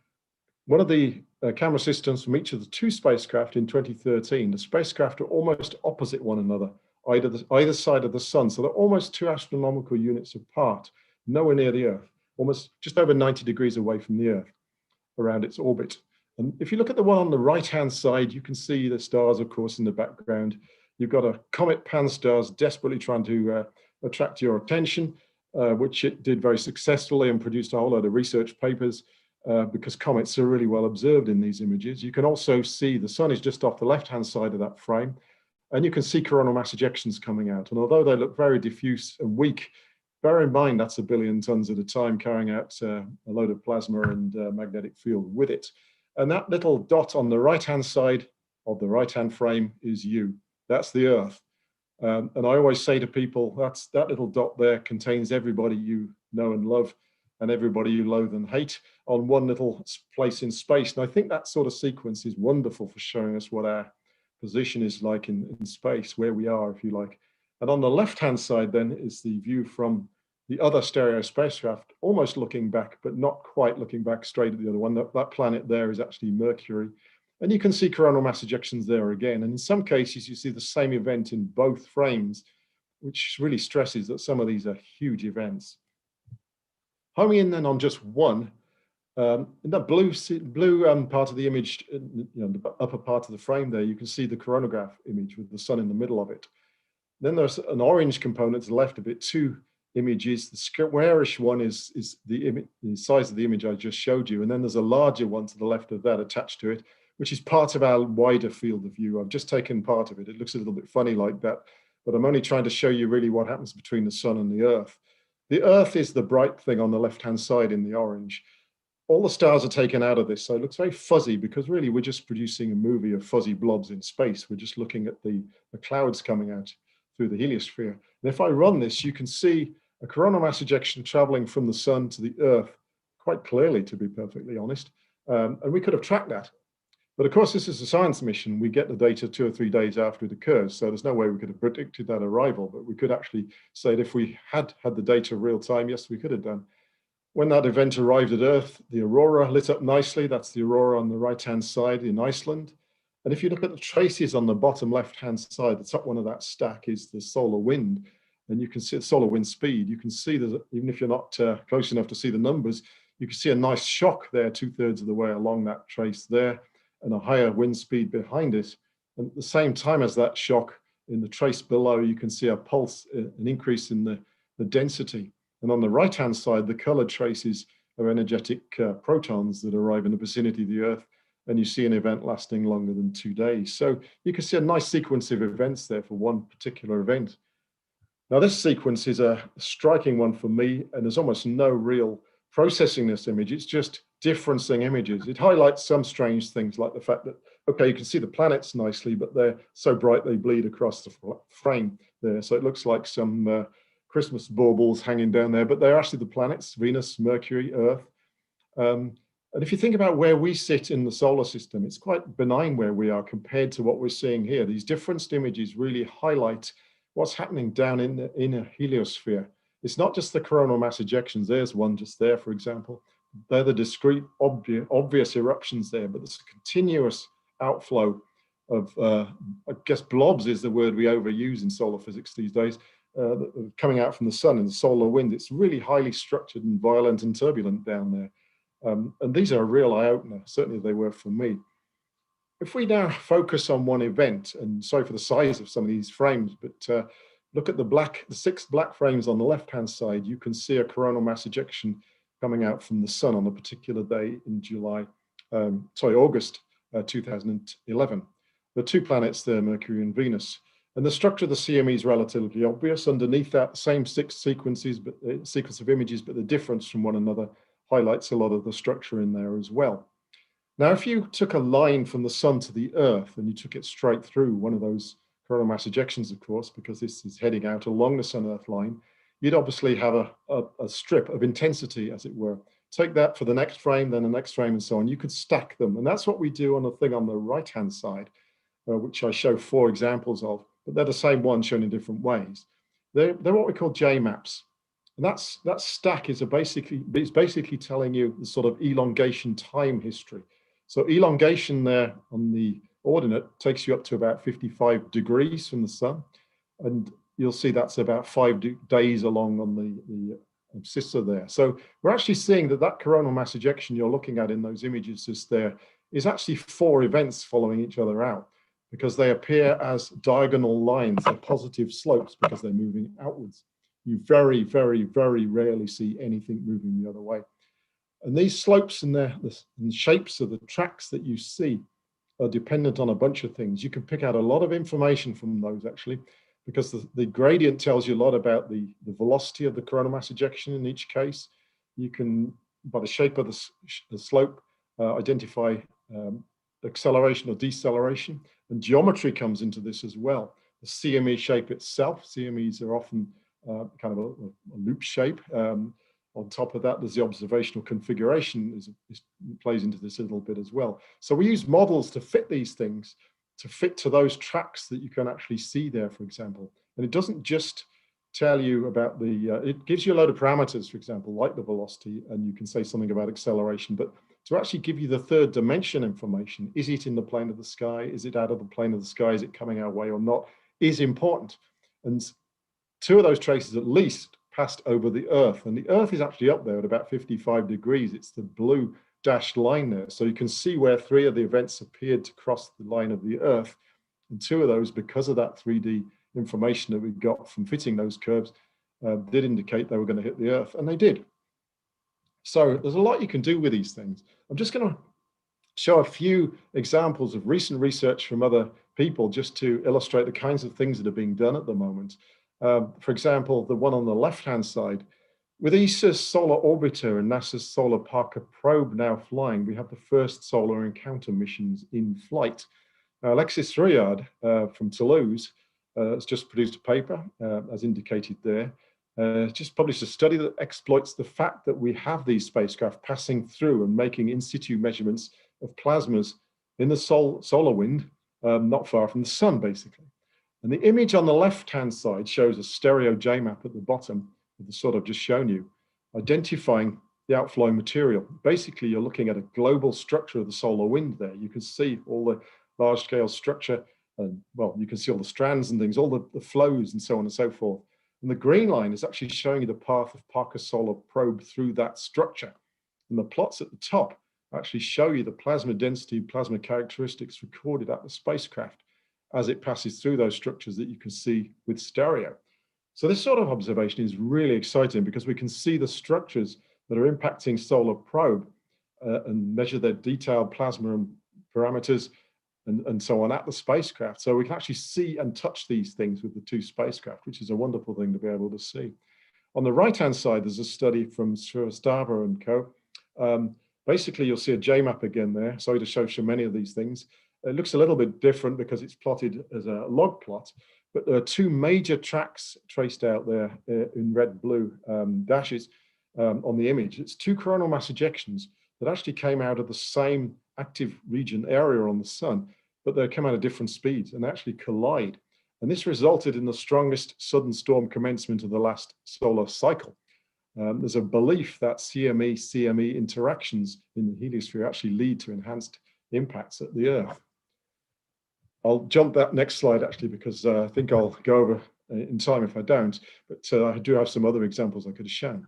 one of the camera systems from each of the two spacecraft in 2013. The spacecraft are almost opposite one another, either side of the sun. So they're almost 2 astronomical units apart, nowhere near the Earth, almost just over 90 degrees away from the Earth around its orbit. And if you look at the one on the right-hand side, you can see the stars, of course, in the background. You've got a comet Pan-STARRS desperately trying to attract your attention, which it did very successfully and produced a whole lot of research papers because comets are really well observed in these images. You can also see the sun is just off the left-hand side of that frame, and you can see coronal mass ejections coming out. And although they look very diffuse and weak, bear in mind that's 1 billion tons at a time carrying out a load of plasma and magnetic field with it. And that little dot on the right-hand side of the right-hand frame is you. That's the Earth. And I always say to people, that little dot there contains everybody you know and love and everybody you loathe and hate on one little place in space. And I think that sort of sequence is wonderful for showing us what our position is like in space, where we are, if you like. And on the left-hand side then is the view from the other stereo spacecraft, almost looking back, but not quite looking back straight at the other one. That planet there is actually Mercury. And you can see coronal mass ejections there again. And in some cases, you see the same event in both frames, which really stresses that some of these are huge events. Homing in then on just one, in the blue part of the image, the upper part of the frame there, you can see the coronagraph image with the sun in the middle of it. Then there's an orange component to the left of it, two images. The squarish one is the size of the image I just showed you. And then there's a larger one to the left of that attached to it, which is part of our wider field of view. I've just taken part of it. It looks a little bit funny like that, but I'm only trying to show you really what happens between the sun and the Earth. The Earth is the bright thing on the left-hand side in the orange. All the stars are taken out of this, so it looks very fuzzy because really we're just producing a movie of fuzzy blobs in space. We're just looking at the clouds coming out through the heliosphere. And if I run this, you can see a coronal mass ejection traveling from the sun to the Earth quite clearly, to be perfectly honest. And we could have tracked that. But of course, this is a science mission. We get the data 2 or 3 days after it occurs. So there's no way we could have predicted that arrival, but we could actually say that if we had the data real time, yes, we could have done. When that event arrived at Earth, the aurora lit up nicely. That's the aurora on the right-hand side in Iceland. And if you look at the traces on the bottom left-hand side, the top one of that stack is the solar wind. And you can see the solar wind speed. You can see that even if you're not close enough to see the numbers, you can see a nice shock there 2/3 of the way along that trace there, and a higher wind speed behind it. And at the same time as that shock, in the trace below, you can see a pulse, an increase in the density. And on the right-hand side, the colored traces are energetic protons that arrive in the vicinity of the Earth, and you see an event lasting longer than 2 days. So you can see a nice sequence of events there for one particular event. Now, this sequence is a striking one for me, and there's almost no real processing this image. It's just differencing images. It highlights some strange things, like the fact that, okay, you can see the planets nicely, but they're so bright they bleed across the frame there. So it looks like some Christmas baubles hanging down there, but they're actually the planets: Venus, Mercury, Earth. And if you think about where we sit in the solar system, it's quite benign where we are compared to what we're seeing here. These different images really highlight what's happening down in the inner heliosphere. It's not just the coronal mass ejections. There's one just there, for example. They're the discrete, obvious eruptions there, but there's a continuous outflow of, I guess blobs is the word we overuse in solar physics these days, coming out from the sun and the solar wind. It's really highly structured and violent and turbulent down there. And these are a real eye-opener, certainly they were for me. If we now focus on one event, and sorry for the size of some of these frames, but look at the 6 black frames on the left-hand side, you can see a coronal mass ejection coming out from the sun on a particular day in August 2011. The 2 planets there, Mercury and Venus. And the structure of the CME is relatively obvious. Underneath that, same 6 sequences, but sequence of images, but the difference from one another highlights a lot of the structure in there as well. Now, if you took a line from the sun to the Earth and you took it straight through one of those coronal mass ejections, of course, because this is heading out along the Sun-Earth line, you'd obviously have a strip of intensity, as it were. Take that for the next frame, then the next frame, and so on. You could stack them. And that's what we do on the thing on the right-hand side, which I show 4 examples of, but they're the same one shown in different ways. They're what we call J-maps. And that stack is basically telling you the sort of elongation time history. So elongation there on the ordinate takes you up to about 55 degrees from the sun. And you'll see that's about 5 days along on the abscissa there. So we're actually seeing that coronal mass ejection you're looking at in those images just there is actually 4 events following each other out, because they appear as diagonal lines. They're positive slopes because they're moving outwards. You very, very, very rarely see anything moving the other way. And these slopes and the shapes of the tracks that you see are dependent on a bunch of things. You can pick out a lot of information from those, actually, because the gradient tells you a lot about the velocity of the coronal mass ejection in each case. You can, by the shape of the slope, identify acceleration or deceleration. And geometry comes into this as well. The CME shape itself, CMEs are often kind of a loop shape. On top of that, there's the observational configuration plays into this a little bit as well. So we use models to fit these things, to fit to those tracks that you can actually see there, for example. And it doesn't just tell you about it gives you a load of parameters, for example, like the velocity, and you can say something about acceleration, but to actually give you the 3rd dimension information, is it in the plane of the sky? Is it out of the plane of the sky? Is it coming our way or not? Is important. And 2 of those traces at least passed over the Earth, and the Earth is actually up there at about 55 degrees. It's the blue dashed line there. So you can see where 3 of the events appeared to cross the line of the Earth. And 2 of those, because of that 3D information that we got from fitting those curves, did indicate they were going to hit the Earth, and they did. So there's a lot you can do with these things. I'm just going to show a few examples of recent research from other people just to illustrate the kinds of things that are being done at the moment. For example, the one on the left-hand side, with ESA's Solar Orbiter and NASA's Solar Parker probe now flying, we have the first solar encounter missions in flight. Now, Alexis Riyad from Toulouse has just produced a paper, as indicated there, just published a study that exploits the fact that we have these spacecraft passing through and making in situ measurements of plasmas in the solar wind, not far from the sun, basically. And the image on the left-hand side shows a stereo J-map at the bottom of the sort I've just shown you, identifying the outflowing material. Basically, you're looking at a global structure of the solar wind there. You can see all the large-scale structure, and well, you can see all the strands and things, all the flows and so on and so forth. And the green line is actually showing you the path of Parker's solar probe through that structure. And the plots at the top actually show you the plasma density, plasma characteristics recorded at the spacecraft as it passes through those structures that you can see with stereo. So this sort of observation is really exciting because we can see the structures that are impacting solar probe and measure their detailed plasma and parameters and so on at the spacecraft. So we can actually see and touch these things with the two spacecraft, which is a wonderful thing to be able to see. On the right-hand side, there's a study from Srivastava and co. Basically, you'll see a J-map again there. Sorry to show so many of these things. It looks a little bit different because it's plotted as a log plot, but there are two major tracks traced out there in red-blue dashes on the image. It's two coronal mass ejections that actually came out of the same active region area on the sun, but they come out at different speeds and actually collide. And this resulted in the strongest southern storm commencement of the last solar cycle. There's a belief that CME interactions in the heliosphere actually lead to enhanced impacts at the Earth. I'll jump that next slide actually, because I think I'll go over in time if I don't, but I do have some other examples I could have shown.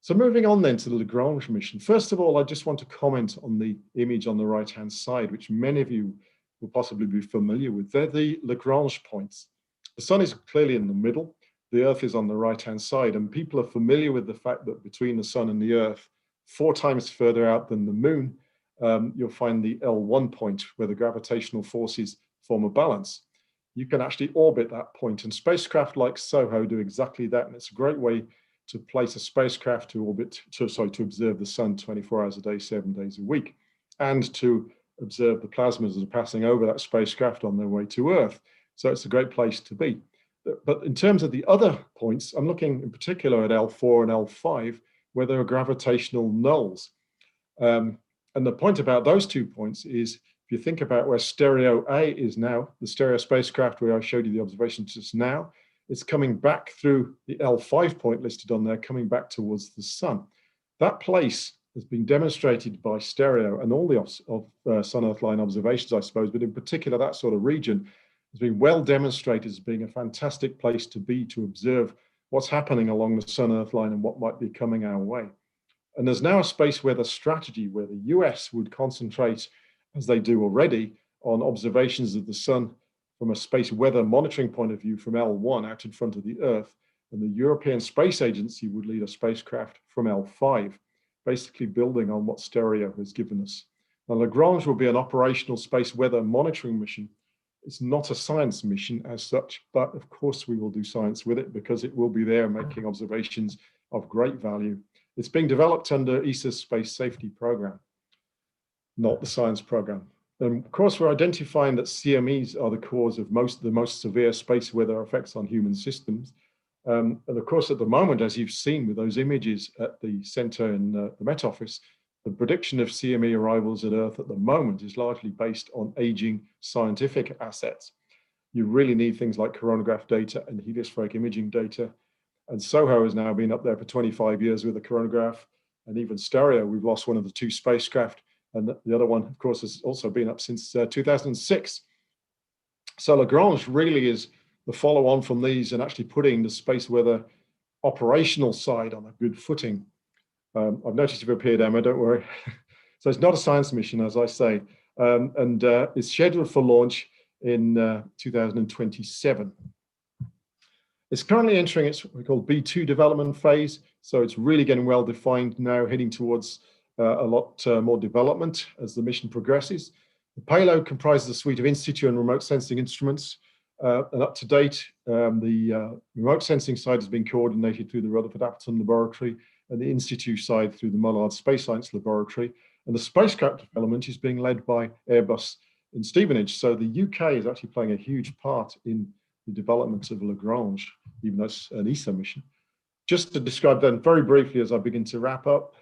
So moving on then to the Lagrange mission. First of all, I just want to comment on the image on the right-hand side, which many of you will possibly be familiar with. They're the Lagrange points. The sun is clearly in the middle. The Earth is on the right-hand side, and people are familiar with the fact that between the sun and the Earth, 4 times further out than the moon, you'll find the L1 point where the gravitational forces form a balance. You can actually orbit that point, and spacecraft like SOHO do exactly that, and it's a great way to place a spacecraft to observe the sun 24 hours a day, 7 days a week, and to observe the plasmas that are passing over that spacecraft on their way to Earth. So it's a great place to be. But in terms of the other points, I'm looking in particular at L4 and L5, where there are gravitational nulls. And the point about those 2 points is, if you think about where stereo A is now, the stereo spacecraft where I showed you the observations just now, it's coming back through the L5 point listed on there, coming back towards the sun. That place has been demonstrated by stereo and all the Sun-Earth line observations, I suppose, but in particular that sort of region has been well demonstrated as being a fantastic place to be to observe what's happening along the Sun-Earth line and what might be coming our way. And there's now a space weather strategy where the US would concentrate, as they do already, on observations of the sun from a space weather monitoring point of view from L1 out in front of the Earth. And the European Space Agency would lead a spacecraft from L5, basically building on what stereo has given us. Now, Lagrange will be an operational space weather monitoring mission. It's not a science mission as such, but of course we will do science with it because it will be there making observations of great value. It's being developed under ESA's Space Safety Program, not the science program. And of course, we're identifying that CMEs are the cause of the most severe space weather effects on human systems. And of course, at the moment, as you've seen with those images at the center in the Met Office, the prediction of CME arrivals at Earth at the moment is largely based on aging scientific assets. You really need things like coronagraph data and heliospheric imaging data. And SOHO has now been up there for 25 years with a coronagraph, and even stereo, we've lost one of the 2 spacecraft, and the other one, of course, has also been up since 2006. So Lagrange really is the follow-on from these and actually putting the space weather operational side on a good footing. I've noticed you've appeared, Emma, don't worry. So it's not a science mission, as I say, and it's scheduled for launch in 2027. It's currently entering its what we call B2 development phase, so it's really getting well defined now, heading towards a lot more development as the mission progresses. The payload comprises a suite of in situ and remote sensing instruments, and up to date, the remote sensing side has been coordinated through the Rutherford Appleton Laboratory, and the in situ side through the Mullard Space Science Laboratory. And the spacecraft development is being led by Airbus in Stevenage. So the UK is actually playing a huge part in the development of Lagrange, even though it's an ESA mission. Just to describe them very briefly as I begin to wrap up,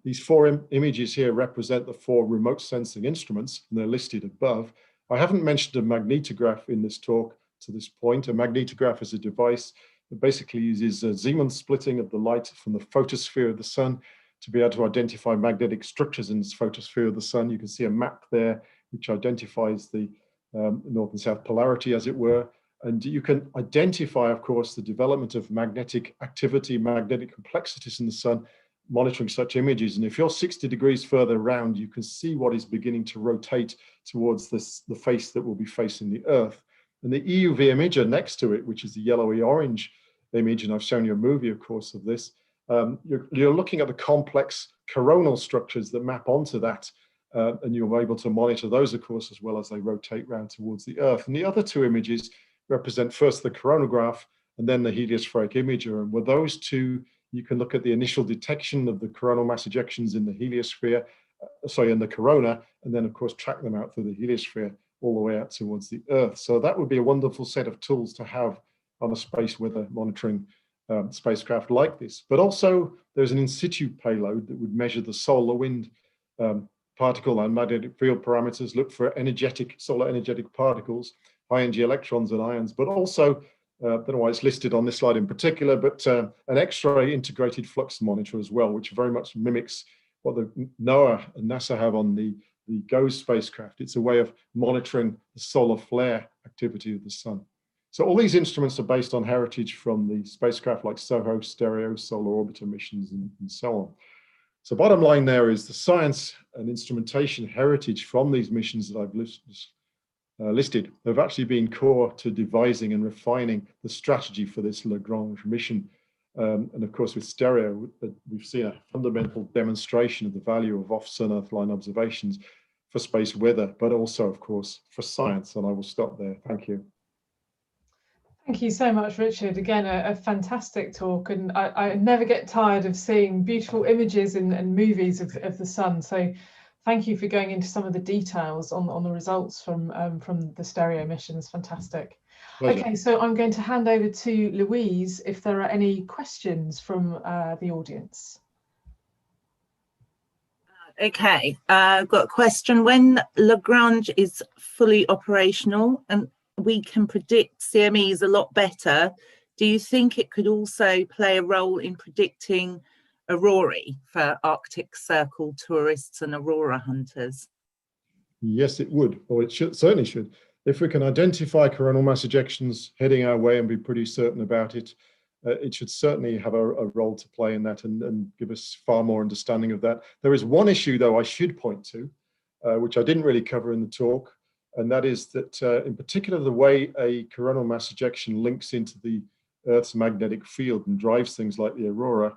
these four images here represent the four remote sensing instruments, and they're listed above. I haven't mentioned a magnetograph in this talk to this point. A magnetograph is a device that basically uses a Zeeman splitting of the light from the photosphere of the sun to be able to identify magnetic structures in this photosphere of the sun. You can see a map there which identifies the north and south polarity, as it were. And you can identify, of course, the development of magnetic activity, magnetic complexities in the sun, monitoring such images. And if you're 60 degrees further around, you can see what is beginning to rotate towards the face that will be facing the Earth. And the EUV imager next to it, which is the yellowy orange image, and I've shown you a movie, of course, of this, you're looking at the complex coronal structures that map onto that. And you're able to monitor those, of course, as well as they rotate round towards the Earth. And the other two images represent first the coronagraph and then the heliospheric imager. And with those two, you can look at the initial detection of the coronal mass ejections in the heliosphere, in the corona, and then of course track them out through the heliosphere all the way out towards the Earth. So that would be a wonderful set of tools to have on a space weather monitoring spacecraft like this. But also there's an in situ payload that would measure the solar wind particle and magnetic field parameters, look for solar energetic particles, high energy electrons and ions, but also, I don't know why it's listed on this slide in particular, but an X-ray integrated flux monitor as well, which very much mimics what the NOAA and NASA have on the GOES spacecraft. It's a way of monitoring the solar flare activity of the sun. So all these instruments are based on heritage from the spacecraft like SOHO, Stereo, Solar Orbiter missions, and so on. So bottom line there is the science and instrumentation heritage from these missions that I've listed have actually been core to devising and refining the strategy for this Lagrange mission. And of course, with Stereo, we've seen a fundamental demonstration of the value of off-sun Earth-line observations for space weather, but also, of course, for science. And I will stop there. Thank you. Thank you so much, Richard. Again, a fantastic talk, and I never get tired of seeing beautiful images and movies of the sun. So thank you for going into some of the details on the results from the Stereo missions. Fantastic. Pleasure. Okay, so I'm going to hand over to Louise if there are any questions from the audience. Okay, I've got a question. When Lagrange is fully operational and we can predict CMEs a lot better, do you think it could also play a role in predicting aurorae for Arctic Circle tourists and aurora hunters? Yes, it would, or it certainly should. If we can identify coronal mass ejections heading our way and be pretty certain about it, it should certainly have a role to play in that and give us far more understanding of that. There is one issue, though, I should point to, which I didn't really cover in the talk, and that is that in particular, the way a coronal mass ejection links into the Earth's magnetic field and drives things like the aurora.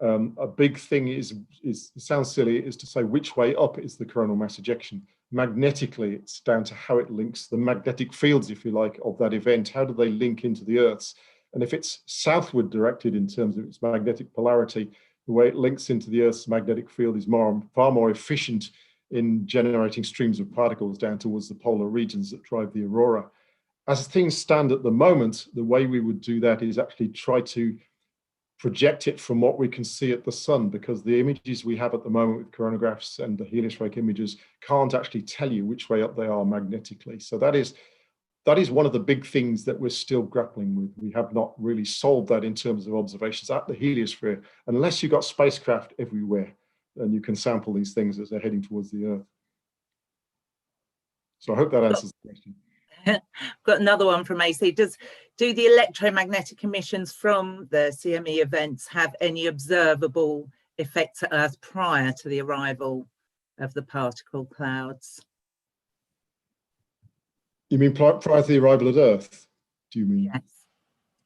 A big thing is it sounds silly, is to say which way up is the coronal mass ejection. Magnetically, it's down to how it links the magnetic fields, if you like, of that event. How do they link into the Earth's? And if it's southward directed in terms of its magnetic polarity, the way it links into the Earth's magnetic field is far more efficient in generating streams of particles down towards the polar regions that drive the aurora. As things stand at the moment, the way we would do that is actually try to project it from what we can see at the sun, because the images we have at the moment with coronagraphs and the heliospheric images can't actually tell you which way up they are magnetically. So that is one of the big things that we're still grappling with. We have not really solved that in terms of observations at the heliosphere, unless you've got spacecraft everywhere and you can sample these things as they're heading towards the Earth. So I hope that answers the question. Got another one from AC. Do the electromagnetic emissions from the CME events have any observable effects at Earth prior to the arrival of the particle clouds? You mean prior to the arrival at Earth? Do you mean? Yes.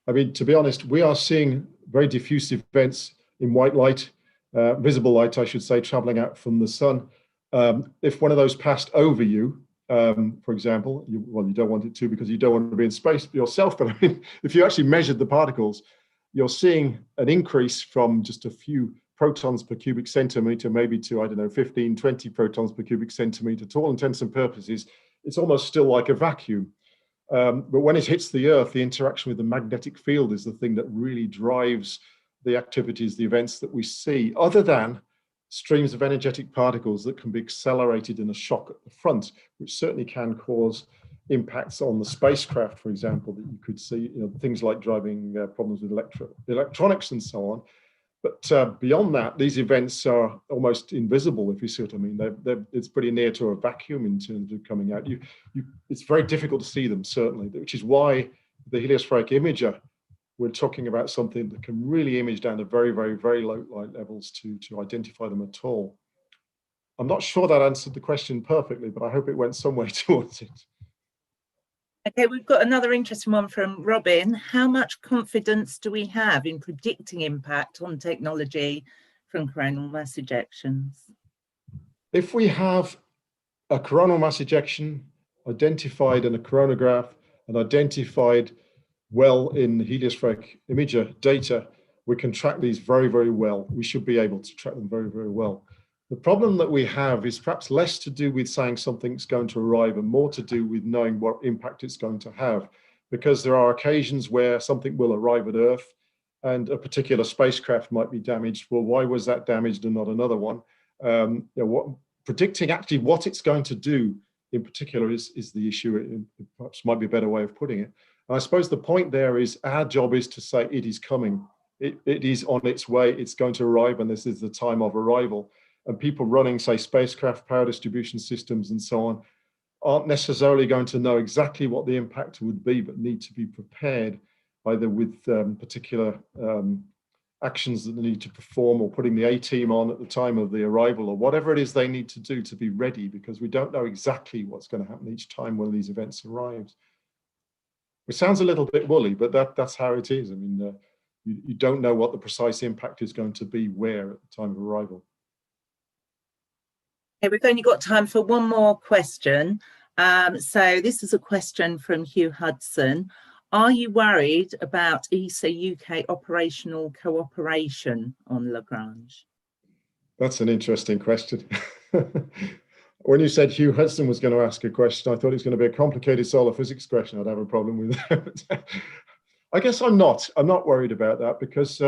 I mean, to be honest, we are seeing very diffuse events in white light, visible light, I should say, traveling out from the sun. If one of those passed over you, for example, you don't want it to because you don't want to be in space yourself, but I mean, if you actually measured the particles, you're seeing an increase from just a few protons per cubic centimeter, maybe to, I don't know, 15, 20 protons per cubic centimeter. To all intents and purposes, it's almost still like a vacuum. But when it hits the Earth, the interaction with the magnetic field is the thing that really drives the activities, the events that we see, other than streams of energetic particles that can be accelerated in a shock at the front, which certainly can cause impacts on the spacecraft, for example, that you could see, things like driving problems with electronics and so on. But beyond that, these events are almost invisible, if you see what I mean. It's pretty near to a vacuum in terms of coming out. It's very difficult to see them, certainly, which is why the heliospheric imager, we're talking about something that can really image down to very, very, very low light levels to identify them at all. I'm not sure that answered the question perfectly, but I hope it went some way towards it. Okay, we've got another interesting one from Robin. How much confidence do we have in predicting impact on technology from coronal mass ejections? If we have a coronal mass ejection identified in a coronagraph and identified well in the heliospheric imager data, we can track these very, very well. We should be able to track them very, very well. The problem that we have is perhaps less to do with saying something's going to arrive and more to do with knowing what impact it's going to have, because there are occasions where something will arrive at Earth and a particular spacecraft might be damaged. Well, why was that damaged and not another one? Predicting actually what it's going to do in particular is the issue. It perhaps might be a better way of putting it. And I suppose the point there is our job is to say it is coming. It is on its way. It's going to arrive, and this is the time of arrival. And people running, say, spacecraft power distribution systems and so on, aren't necessarily going to know exactly what the impact would be, but need to be prepared either with particular actions that they need to perform or putting the A-team on at the time of the arrival or whatever it is they need to do to be ready, because we don't know exactly what's going to happen each time one of these events arrives. It sounds a little bit woolly, but that's how it is. I mean, you don't know what the precise impact is going to be where at the time of arrival. Okay, we've only got time for one more question. So this is a question from Hugh Hudson. Are you worried about ESA UK operational cooperation on Lagrange? That's an interesting question. When you said Hugh Hudson was going to ask a question, I thought it was going to be a complicated solar physics question. I'd have a problem with that. I guess I'm not worried about that, because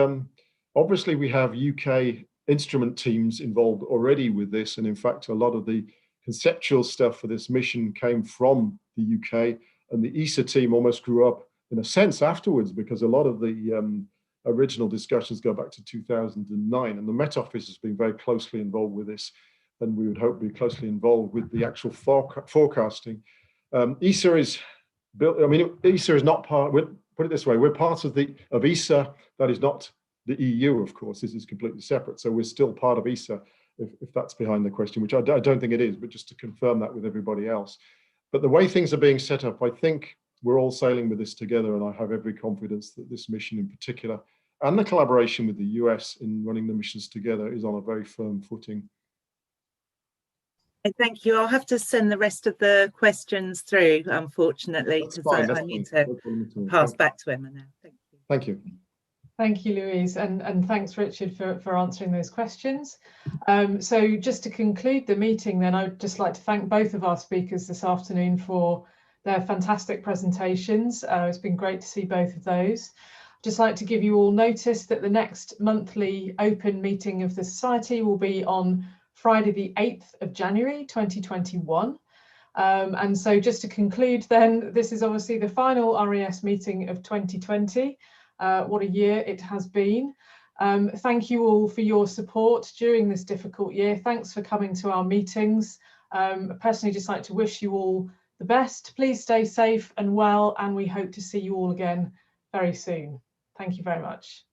obviously we have UK instrument teams involved already with this. And in fact, a lot of the conceptual stuff for this mission came from the UK, and the ESA team almost grew up in a sense afterwards, because a lot of the original discussions go back to 2009, and the Met Office has been very closely involved with this, and we would hope be closely involved with the actual forecasting. ESA is built, I mean, ESA is not part, put it this way, we're part of ESA, that is not the EU, of course. This is completely separate. So we're still part of ESA, if that's behind the question, which I don't think it is, but just to confirm that with everybody else. But the way things are being set up, I think we're all sailing with this together, and I have every confidence that this mission in particular, and the collaboration with the US in running the missions together, is on a very firm footing. Thank you. I'll have to send the rest of the questions through, unfortunately, because I need to pass back to Emma now. Thank you. Thank you. Thank you, Louise, and thanks, Richard, for answering those questions. So just to conclude the meeting then, I'd just like to thank both of our speakers this afternoon for their fantastic presentations. It's been great to see both of those. I'd just like to give you all notice that the next monthly open meeting of the Society will be on Friday the 8th of January 2021. And so just to conclude then, this is obviously the final RAS meeting of 2020. What a year it has been. Thank you all for your support during this difficult year. Thanks for coming to our meetings. I personally just like to wish you all the best. Please stay safe and well, and we hope to see you all again very soon. Thank you very much.